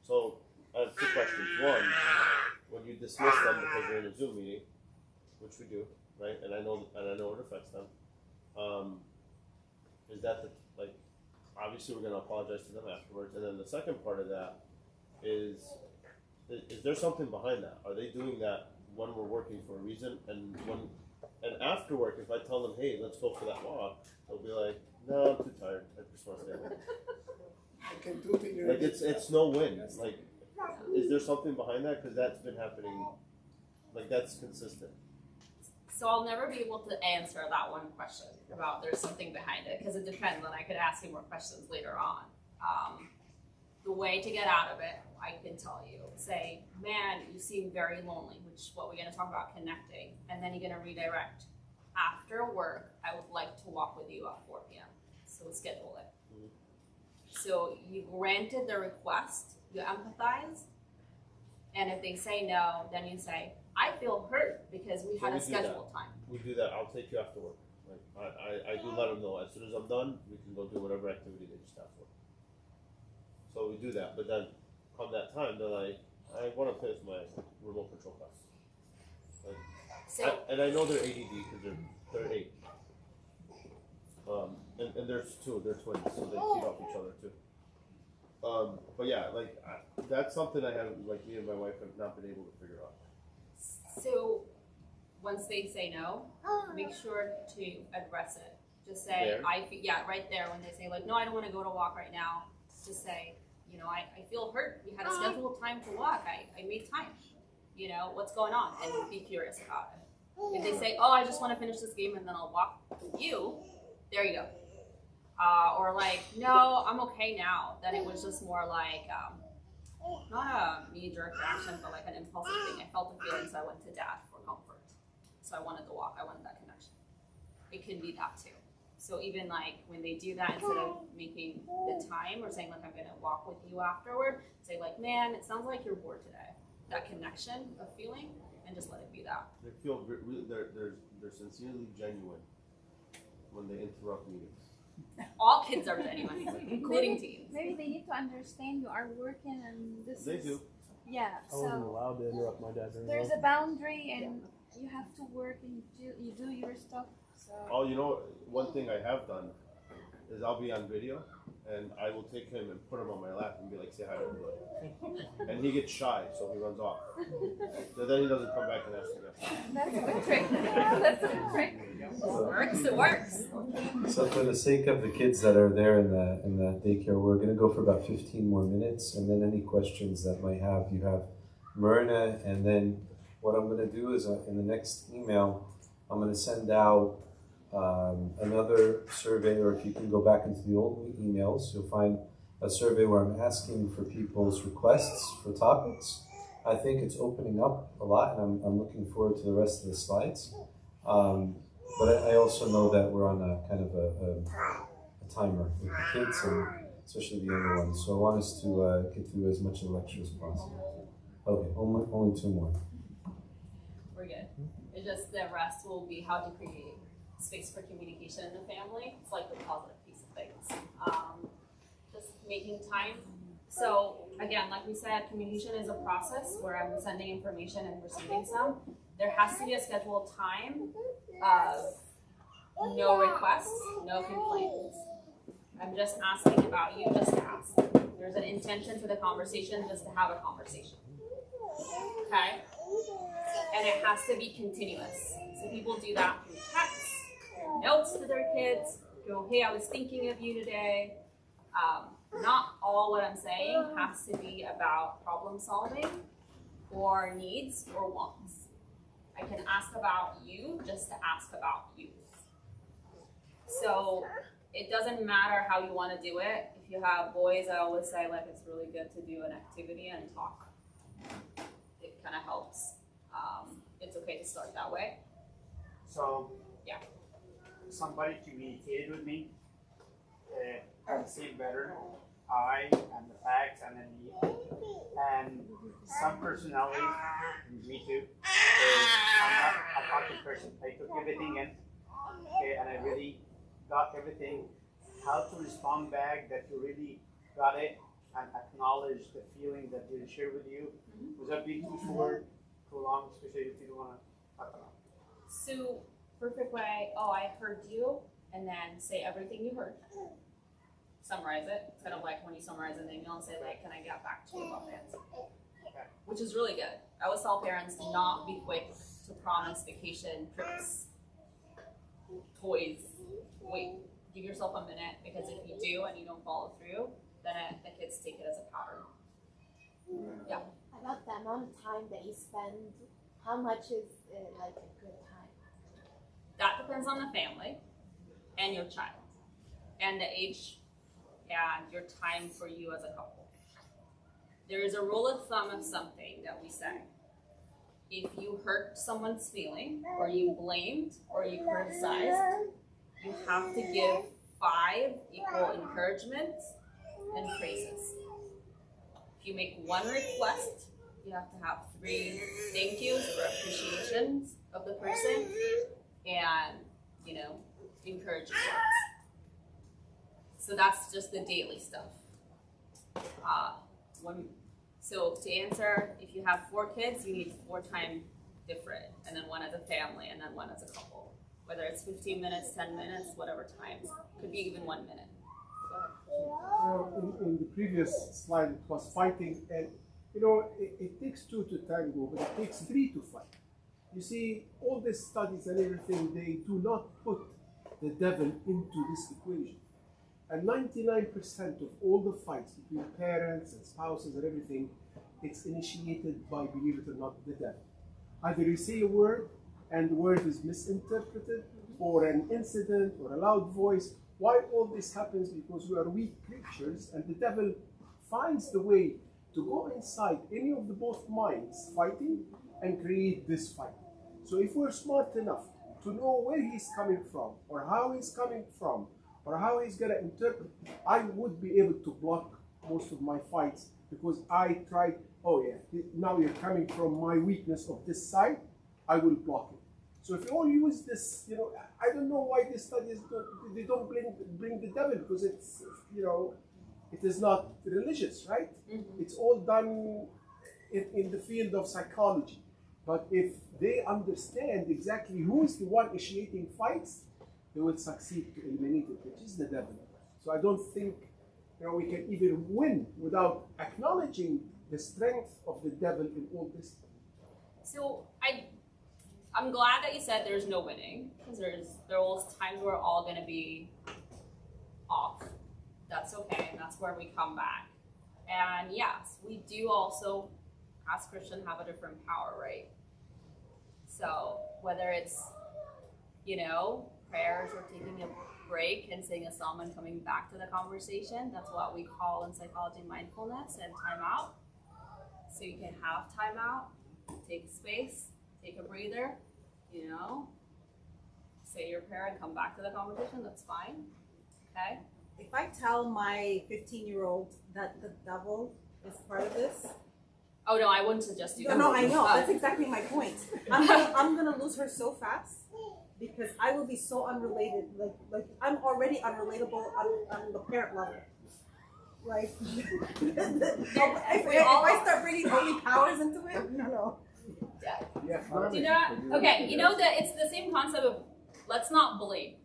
So I have 2 questions. One, when you dismiss them because they're in a Zoom meeting, which we do, right? And I know it affects them. Is that obviously we're going to apologize to them afterwards, and then the second part of that is there something behind that? Are they doing that when we're working for a reason? And after work, if I tell them, hey, let's go for that walk, they'll be like, no, I'm too tired. I just want to stay home. I can do it. Like it's no win. Like, is there something behind that? Because that's been happening. Like that's consistent. So I'll never be able to answer that one question about there's something behind it, because it depends, and I could ask you more questions later on. The way to get out of it, I can tell you, say, man, you seem very lonely, which is what we're going to talk about, connecting, and then you're going to redirect. After work, I would like to walk with you at 4 p.m. So schedule it. Mhm. So you granted the request, you empathize, and if they say no, then you say, I feel hurt because we So had we a do that. scheduled time. We do that. I'll take you after work. Like I do let them know as soon as I'm done, we can go do whatever activity they just asked for. So we do that, but then come that time, they're like, I want to play with my remote control class. Like, So and I know they're ADD because they're 8. And there's 2, they're twins, so they feed off each other too. But yeah, like that's something I have, like me and my wife have not been able to figure out. So once they say no, make sure to address it. Just say, There? right there when they say like, no, I don't want to go to walk right now. Just say, I feel hurt. We had a scheduled time to walk. I made time. What's going on? And be curious about it. If they say, oh, I just want to finish this game and then I'll walk with you, there you go. Or like, no, I'm okay now. Then it was just more like, not a knee-jerk reaction, but like an impulsive thing. I felt the feeling, so I went to dad for comfort. So I wanted the walk. I wanted that connection. It can be that too. So even like when they do that, instead of making the time or saying like I'm gonna walk with you afterward, say like, man, it sounds like you're bored today. That connection of feeling, and just let it be that. They feel really, they're sincerely genuine when they interrupt meetings. All kids are genuine, including teens. Maybe they need to understand you are working and this They is do. yeah. I wasn't So allowed to interrupt my dad during there's work. a boundary and you have to work and you do your stuff. So Oh, one thing I have done is I'll be on video and I will take him and put him on my lap and be like, say hi to everybody. And he gets shy, so he runs off. So then he doesn't come back and ask again. That's a good trick. That's a good trick. It works. So for the sake of the kids that are there in the daycare, we're going to go for about 15 more minutes, and then any questions that might have, you have Merna, and then what I'm going to do is in the next email, I'm going to send out another survey, or if you can go back into the old emails, you'll find a survey where I'm asking for people's requests for topics. I think it's opening up a lot, and I'm looking forward to the rest of the slides. But I also know that we're on a kind of a timer with the kids, and especially the younger ones. So I want us to get through as much of the lecture as possible. Okay, only 2 more. We're good. It's just the rest will be how to create space for communication in the family. It's like the positive piece of things. Just making time. So again, like we said, communication is a process where I'm sending information and receiving some. There has to be a scheduled time of no requests, no complaints. I'm just asking about you, just to ask. There's an intention to the conversation, just to have a conversation. Okay? And it has to be continuous. So people do that through text, notes to their kids, go, hey, I was thinking of you today. Not all what I'm saying has to be about problem solving or needs or wants. I can ask about you just to ask about you. So it doesn't matter how you want to do it. If you have boys, I always say like it's really good to do an activity and talk. It kind of helps. It's okay to start that way. So, yeah. Somebody communicated with me, and said better, I and the facts and then me. And some personalities, me too, I'm not a talking person. I took everything in, okay, and I really got everything. How to respond back that you really got it and acknowledge the feeling that they share with you without being too short, too long, especially if you don't want to talk about it. So, perfect way, oh, I heard you, and then say everything you heard. Summarize it. It's kind of like when you summarize an email and say, like, can I get back to you about that? Which is really good. I always tell parents to not be quick to promise vacation, trips, toys. Wait, give yourself a minute, because if you do and you don't follow through, then the kids take it as a pattern. Yeah. About the amount of time that you spend, how much is like a good time? That depends on the family and your child and the age and your time for you as a couple. There is a rule of thumb of something that we say. If you hurt someone's feeling, or you blamed, or you criticized, you have to give 5 equal encouragements and praises. If you make 1 request, you have to have 3 thank yous or appreciations of the person and, encouraging words. So that's just the daily stuff. So to answer, if you have 4 kids, you need 4 times different, and then 1 as a family, and then 1 as a couple. Whether it's 15 minutes, 10 minutes, whatever times. Could be even 1 minute. In the previous slide, it was fighting, and it takes 2 to tango, but it takes 3 to fight. You see, all these studies and everything, they do not put the devil into this equation. And 99% of all the fights between parents and spouses and everything, it's initiated by, believe it or not, the devil. Either you say a word and the word is misinterpreted, or an incident or a loud voice. Why all this happens? Because we are weak creatures, and the devil finds the way to go inside any of the both minds fighting and create this fight. So if we're smart enough to know where he's coming from, or how he's coming from, or how he's going to interpret, I would be able to block most of my fights, because I tried, oh yeah, now you're coming from my weakness of this side, I will block it. So if you all use this, I don't know why these studies don't bring the devil, because it's, it is not religious, right? Mm-hmm. It's all done in the field of psychology. But if they understand exactly who is the one initiating fights, they will succeed to eliminate it, which is the devil. So I don't think we can even win without acknowledging the strength of the devil in all this. So I'm glad that you said there's no winning, because there will times where we're all going to be off. That's okay, and that's where we come back. And yes, we do also, as Christians, have a different power, right? So whether it's, prayers or taking a break and singing a psalm and coming back to the conversation, that's what we call in psychology mindfulness and time out. So you can have time out, take space, take a breather, say your prayer and come back to the conversation, that's fine. Okay? If I tell my 15-year-old that the devil is part of this, oh no, I wouldn't suggest you. No, I know. That's exactly my point. I'm gonna lose her so fast because I will be so unrelated. Like I'm already unrelatable on the parent level. Like if I start bringing holy powers into it, no. Yeah. Okay, that it's the same concept of let's not blame.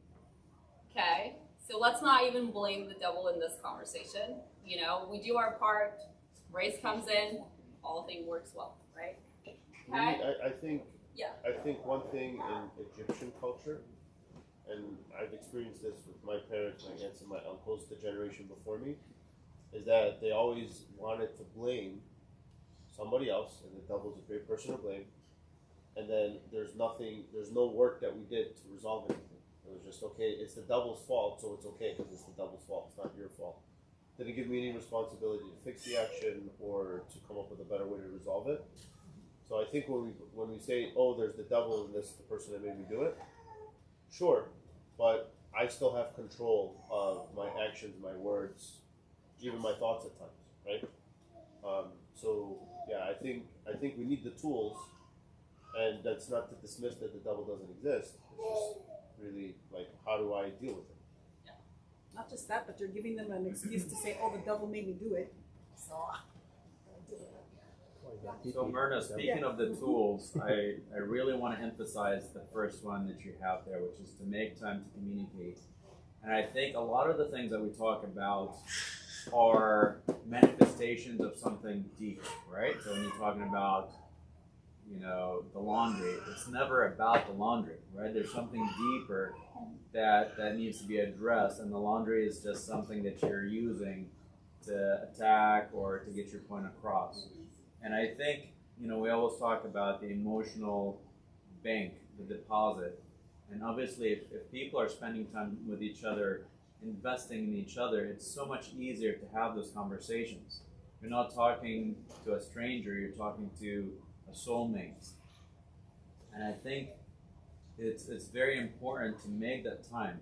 Okay, so let's not even blame the devil in this conversation. We do our part. Grace comes in. All things works well, right? Okay. I think. Yeah. I think one thing in Egyptian culture, and I've experienced this with my parents, my aunts, and my uncles, the generation before me, is that they always wanted to blame somebody else, and the devil's a great person to blame. And then there's no work that we did to resolve anything. It was just, okay, it's the devil's fault, so it's okay because it's the devil's fault. It's not your fault. Didn't give me any responsibility to fix the action or to come up with a better way to resolve it. So I think when we say, oh, there's the devil in this, the person that made me do it, sure, but I still have control of my actions, my words, even my thoughts at times, right? So yeah, I think we need the tools, and that's not to dismiss that the devil doesn't exist. It's just really like, how do I deal with it? Not just that, but you're giving them an excuse to say, "Oh, the devil made me do it." So. So Merna, speaking of the tools, I really want to emphasize the first one that you have there, which is to make time to communicate. And I think a lot of the things that we talk about are manifestations of something deeper, right? So when you're talking about, the laundry, it's never about the laundry, right? There's something deeper that needs to be addressed, and the laundry is just something that you're using to attack or to get your point across. And I think, we always talk about the emotional bank, the deposit. And obviously, if people are spending time with each other, investing in each other, it's so much easier to have those conversations. You're not talking to a stranger, you're talking to a soulmate. And I think it's very important to make that time,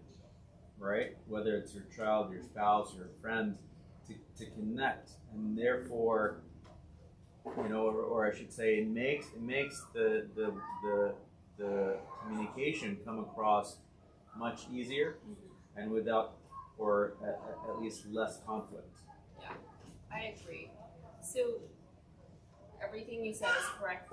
right? Whether it's your child, your spouse, your friend, to connect. And therefore, or I should say, it makes the communication come across much easier and without, or at least less conflict. Yeah, I agree. So everything you said is correct.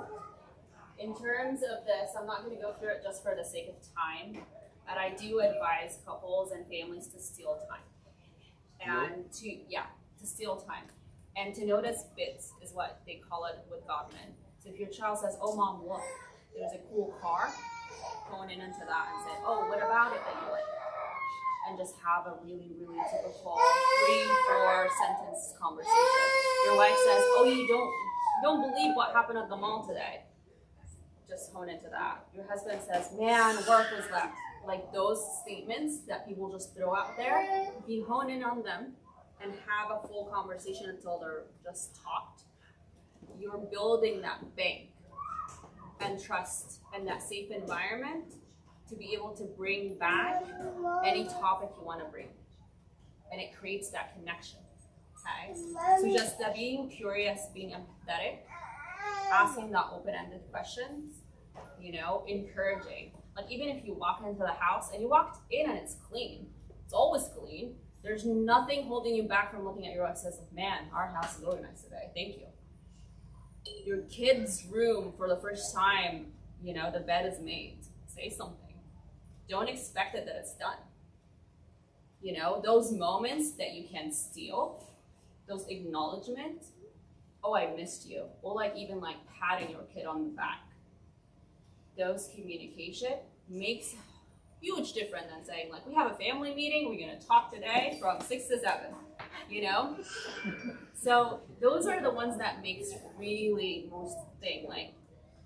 In terms of this, I'm not going to go through it just for the sake of time, but I do advise couples and families to steal time. And to steal time. And to notice bits is what they call it with Godmen. So if your child says, "Oh mom, look, there's a cool car," going into that and say, "Oh, what about it that you like?" And just have a really, really typical 3-4 sentence conversation. Your wife says, "Oh, you don't believe what happened at the mall today." Just hone into that. Your husband says, "Man, work was left." Like those statements that people just throw out there, if you hone in on them and have a full conversation until they're just talked, you're building that bank and trust and that safe environment to be able to bring back any topic you want to bring. And it creates that connection. Okay? So just being curious, being empathetic, asking the open-ended questions, encouraging. Like even if you walk into the house and you walked in and it's clean, it's always clean. There's nothing holding you back from looking at your wife and says, "Man, our house is organized today. Thank you." Your kid's room for the first time, the bed is made. Say something. Don't expect it that it's done. You know, those moments that you can steal, those acknowledgement, oh, I missed you, or like even like patting your kid on the back. Those communication makes a huge difference than saying like, we have a family meeting, we're gonna talk today from 6 to 7, you know? So those are the ones that makes really most thing. Like,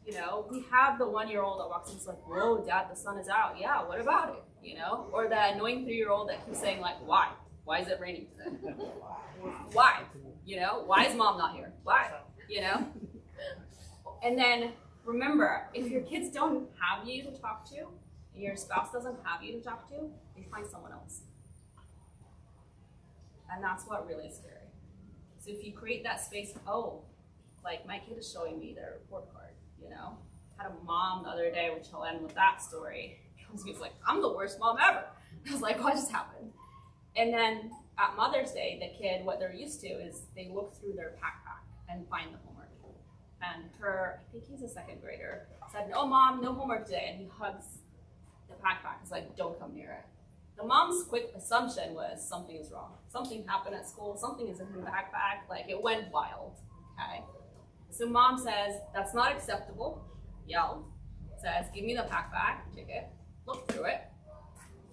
you know, we have the 1-year-old that walks in and is like, whoa, Dad, the sun is out. Yeah, what about it? You know? Or the annoying 3-year-old that keeps saying like, why? Why is it raining today? Why? You know? Why is Mom not here? Why? You know? And then remember, if your kids don't have you to talk to, and your spouse doesn't have you to talk to, they find someone else. And that's what really is scary. So if you create that space, oh, like my kid is showing me their report card, you know? I had a mom the other day, which I'll end with that story. She was like, I'm the worst mom ever. I was like, what just happened? And then at Mother's Day, the kid, what they're used to is they look through their backpack and find the homework. And her, I think he's a 2nd grader, said, no, Mom, no homework today. And he hugs the backpack. He's like, don't come near it. The mom's quick assumption was something is wrong. Something happened at school. Something is in the backpack. Like, it went wild, okay? So Mom says, that's not acceptable. Yelled. Says, give me the backpack. Take it. Look through it.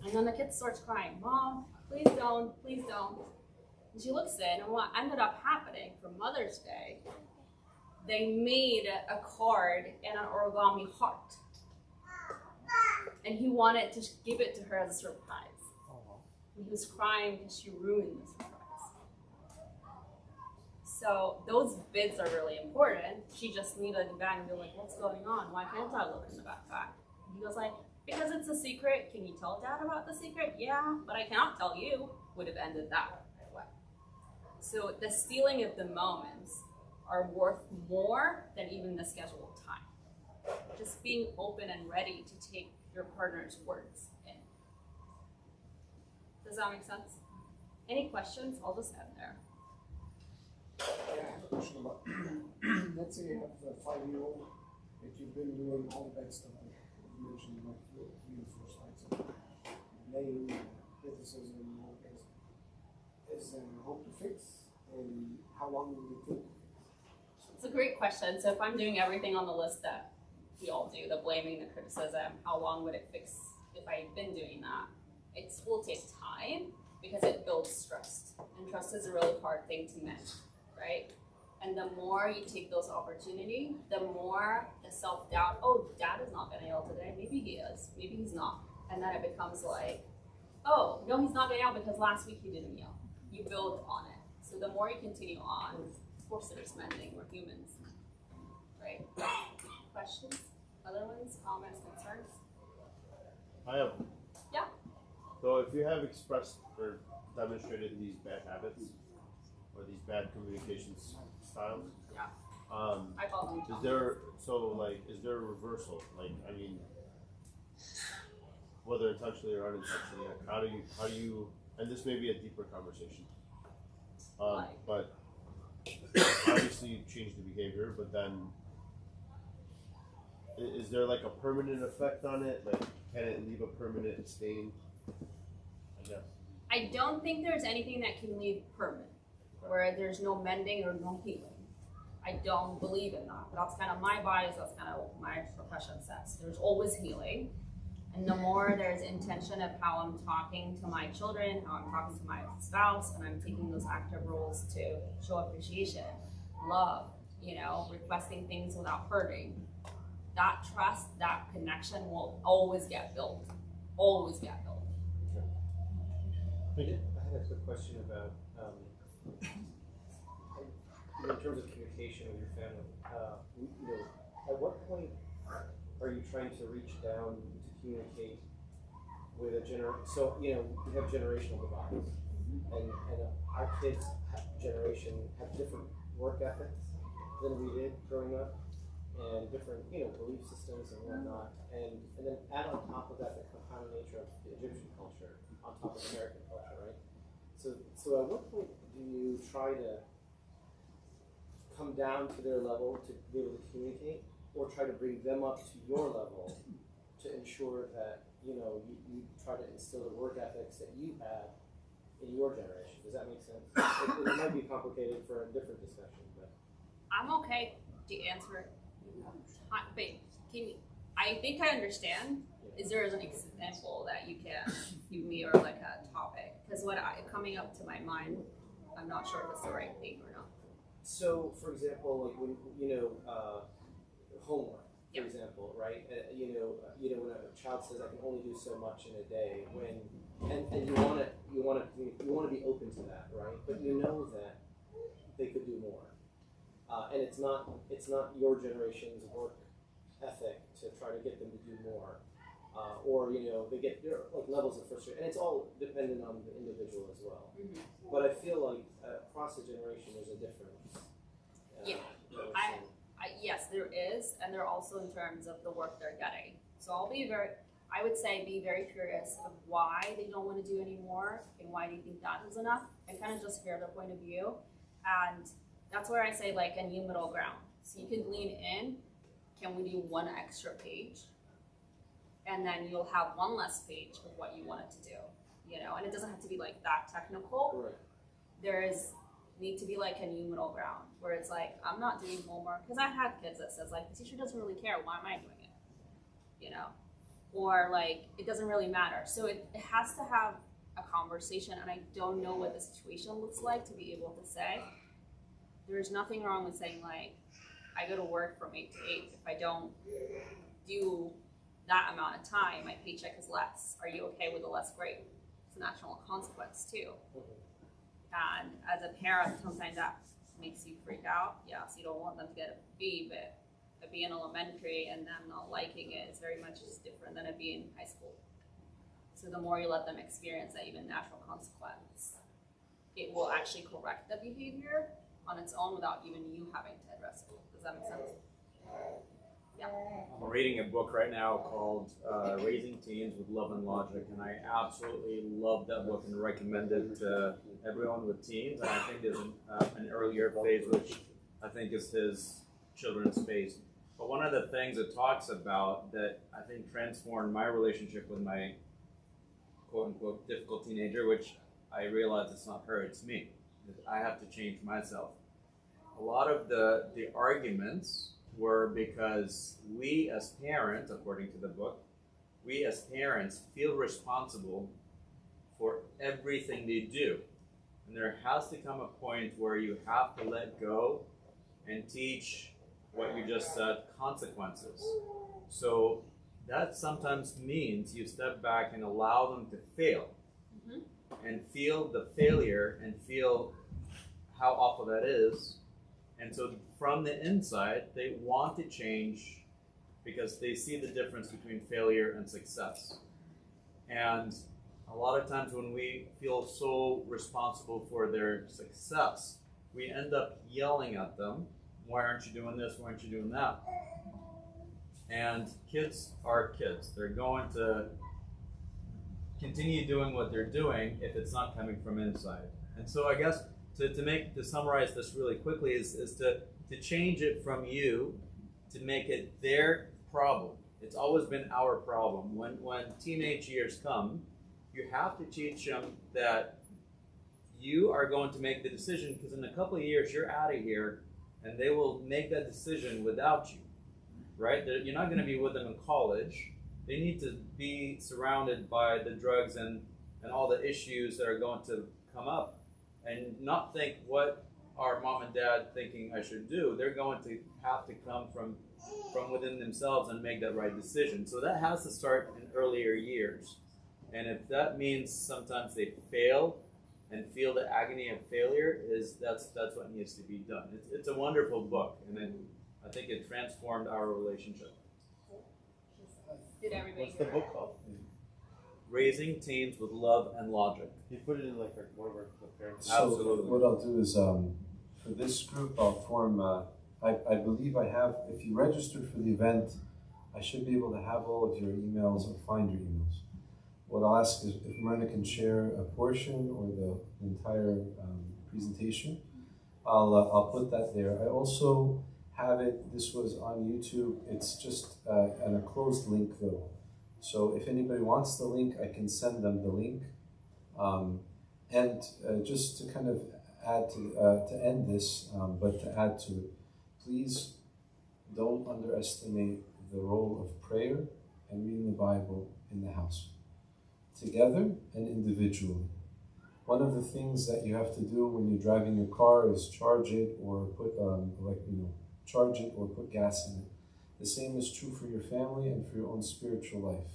And then the kid starts crying, Mom, please don't, please don't. And she looks in, and what ended up happening for Mother's Day, they made a card and an origami heart. And he wanted to give it to her as a surprise. And he was crying because she ruined the surprise. So those bits are really important. She just needed to go back and be like, what's going on? Why can't I look in the backpack? And he was like, because it's a secret. Can you tell Dad about the secret? Yeah, but I cannot tell you. Would have ended that right away. So the stealing of the moments are worth more than even the scheduled time. Just being open and ready to take your partner's words in. Does that make sense? Any questions? I'll just end there. Yeah, I have a question about, let's say you have a 5-year-old that you've been doing all the bad stuff that you mentioned, like 3 or 4 slides of blame, criticism, all this. Is there hope to fix? And how long will it take? It's a great question. So if I'm doing everything on the list that we all do, the blaming, the criticism, how long would it fix if I've been doing that? It will take time because it builds trust. And trust is a really hard thing to mend, right? And the more you take those opportunities, the more the self-doubt, oh, Dad is not gonna yell today. Maybe he is, maybe he's not. And then it becomes like, oh, no, he's not gonna yell because last week he didn't yell. You build on it. So the more you continue on, of course there's mending, we're humans, right? Questions? Other ones, comments, concerns? I have. Yeah. So if you have expressed or demonstrated these bad habits or these bad communications styles, yeah. I call them. Is there is there a reversal? Like, I mean, whether intentionally or unintentionally, like how do you? And this may be a deeper conversation. But obviously you change the behavior, but then is there like a permanent effect on it? Like, can it leave a permanent stain? I guess. I don't think there's anything that can leave permanent, where there's no mending or no healing. I don't believe in that. That's kind of my bias, that's kind of what my profession says. There's always healing. And the more there's intention of how I'm talking to my children, how I'm talking to my spouse, and I'm taking those active roles to show appreciation, love, requesting things without hurting, that trust, that connection will always get built. Always get built. I had a quick question about, in terms of communication with your family. At what point are you trying to reach down to communicate with a So we have generational divides, and our kids' generation have different work ethics than we did growing up, and different belief systems and whatnot, and then add on top of that the compounding nature of the Egyptian culture on top of American culture, right? So at what point do you try to come down to their level to be able to communicate, or try to bring them up to your level to ensure that you try to instill the work ethics that you had in your generation. Does that make sense? It might be complicated for a different discussion, but I'm okay to answer. But I think I understand. Is there an example that you can give me or like a topic? Because coming up to my mind, I'm not sure if it's the right thing or not. so, for example, like when homework, for example, right? When a child says, "I can only do so much in a day," and you want to be open to that, right? But you know that they could do more, and it's not your generation's work ethic to try to get them to do more, or they get like levels of frustration, and it's all dependent on the individual as well. Mm-hmm. But I feel like across the generation, there's a difference. Yes, there is, and there also in terms of the work they're getting. So I would say be very curious of why they don't want to do any more and why they think that is enough, and kind of just hear their point of view. And that's where I say like a new middle ground. So you can lean in. Can we do one extra page? And then you'll have one less page of what you wanted to do, and it doesn't have to be like that technical. Right. There need to be like a new middle ground where it's like, I'm not doing homework, because I've had kids that says like, the teacher doesn't really care, why am I doing it? Or like, it doesn't really matter. So it has to have a conversation, and I don't know what the situation looks like to be able to say. There's nothing wrong with saying like, I go to work from 8 to 8. If I don't do that amount of time, my paycheck is less. Are you okay with a less grade? It's a national consequence too. And as a parent, sometimes that makes you freak out. Yes, you don't want them to get a B, but a B in elementary and them not liking it is very much different than a B in high school. So the more you let them experience that even natural consequence, it will actually correct the behavior on its own without even you having to address it. Does that make sense? Yeah. I'm reading a book right now called Raising Teens with Love and Logic, and I absolutely love that book and recommend it to everyone with teens. And I think there's an earlier phase, which I think is his children's phase. But one of the things it talks about that I think transformed my relationship with my quote-unquote difficult teenager, which I realize it's not her, it's me. I have to change myself. A lot of the arguments were because we as parents, according to the book, we as parents feel responsible for everything they do. And there has to come a point where you have to let go and teach what you just said, consequences. So that sometimes means you step back and allow them to fail. Mm-hmm. And feel the failure and feel how awful that is. And so from the inside, they want to change because they see the difference between failure and success. And a lot of times when we feel so responsible for their success, we end up yelling at them, why aren't you doing this, why aren't you doing that? And kids are kids. They're going to continue doing what they're doing if it's not coming from inside. And so I guess to summarize this really quickly is to change it from you to make it their problem. It's always been our problem. When teenage years come, you have to teach them that you are going to make the decision, because in a couple of years you're out of here and they will make that decision without you, right? You're not going to be with them in college. They need to be surrounded by the drugs and all the issues that are going to come up, and not think what are mom and dad thinking I should do. They're going to have to come from within themselves and make that right decision. So that has to start in earlier years. And if that means sometimes they fail and feel the agony of failure, that's what needs to be done. It's a wonderful book, and I think it transformed our relationship. Did everybody What's the book called? Raising Teens with Love and Logic. You put it in like one of our parents. So what I'll do is for this group I'll form I believe I have, if you registered for the event, I should be able to have all of your emails or find your emails. What I'll ask is if Merna can share a portion or the entire presentation, I'll put that there. I also have it, this was on YouTube, it's just a closed link though. So if anybody wants the link, I can send them the link. And just to kind of add to end this, but to add to it, please don't underestimate the role of prayer and reading the Bible in the house, together and individually. One of the things that you have to do when you're driving your car is charge it or put charge it or put gas in it. The same is true for your family and for your own spiritual life.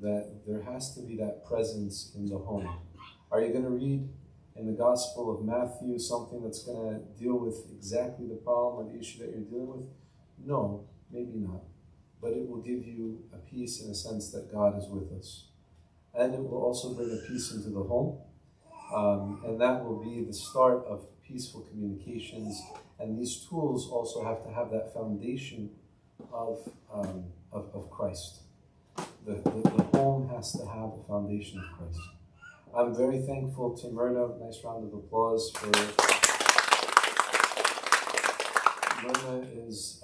That there has to be that presence in the home. Are you going to read in the Gospel of Matthew something that's going to deal with exactly the problem or the issue that you're dealing with? No, maybe not. But it will give you a peace in a sense that God is with us. And it will also bring a peace into the home. And that will be the start of peaceful communications. And these tools also have to have that foundation of Christ. The home has to have a foundation of Christ. I'm very thankful to Merna. Nice round of applause for Merna is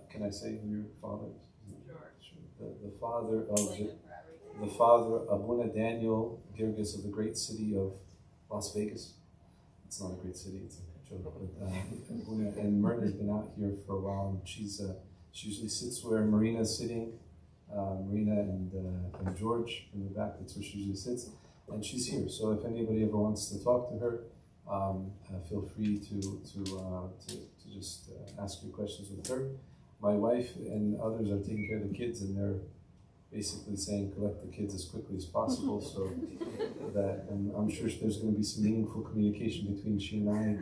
can I say who your father is? Sure. The father of Abuna Daniel Girgis of the great city of Las Vegas. It's not a great city, it's a joke. But Abuna, and Merna's been out here for a while, and she usually sits where Marina's sitting. Marina and George in the back, that's where she usually sits. And she's here, so if anybody ever wants to talk to her, feel free to just ask your questions with her. My wife and others are taking care of the kids, and they're basically saying collect the kids as quickly as possible, so that, and I'm sure there's going to be some meaningful communication between she and I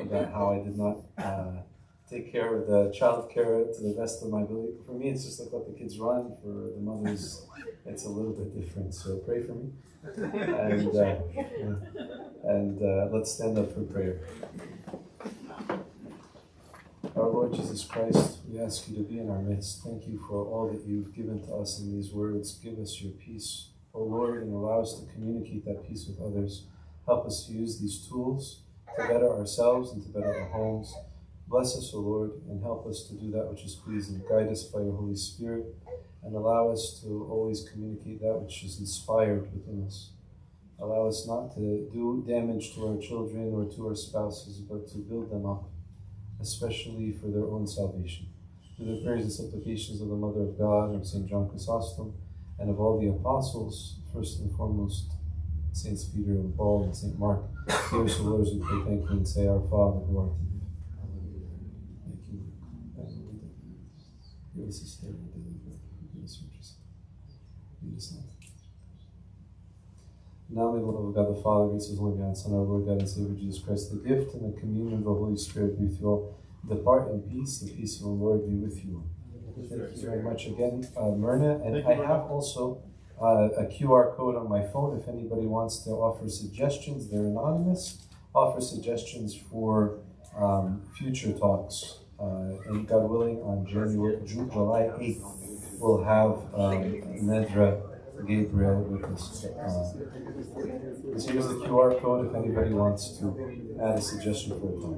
about how I did not take care of the child care to the best of my ability. For me, it's just like let the kids run. For the mothers, it's a little bit different, so pray for me. And let's stand up for prayer. Our Lord Jesus Christ, we ask you to be in our midst. Thank you for all that you've given to us in these words. Give us your peace, O Lord, and allow us to communicate that peace with others. Help us to use these tools to better ourselves and to better our homes. Bless us, O Lord, and help us to do that which is pleasing. Guide us by your Holy Spirit, and allow us to always communicate that which is inspired within us. Allow us not to do damage to our children or to our spouses, but to build them up, especially for their own salvation. Through the prayers and supplications of the Mother of God, of St. John Chrysostom, and of all the apostles, first and foremost, Saints Peter and Paul and St. Mark, hear us, O Lord, as we pray, thank you, and say, Our Father, who art in heaven. Thank you. Give us this day our daily bread. Forgive us our trespasses. Lead us not. Now may the love of God the Father, grace of His Holy Son, our Lord God and Savior Jesus Christ, the gift and the communion of the Holy Spirit be with you all. Depart in peace. The peace of the Lord be with you all. Thank you very much again, Merna. And I have also a QR code on my phone if anybody wants to offer suggestions. They're anonymous. Offer suggestions for future talks. And God willing, on July 8th, we'll have Nedra Gabriel with us. So here's the QR code if anybody wants to add a suggestion for a talk.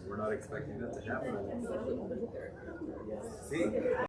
We're not expecting that to happen. See?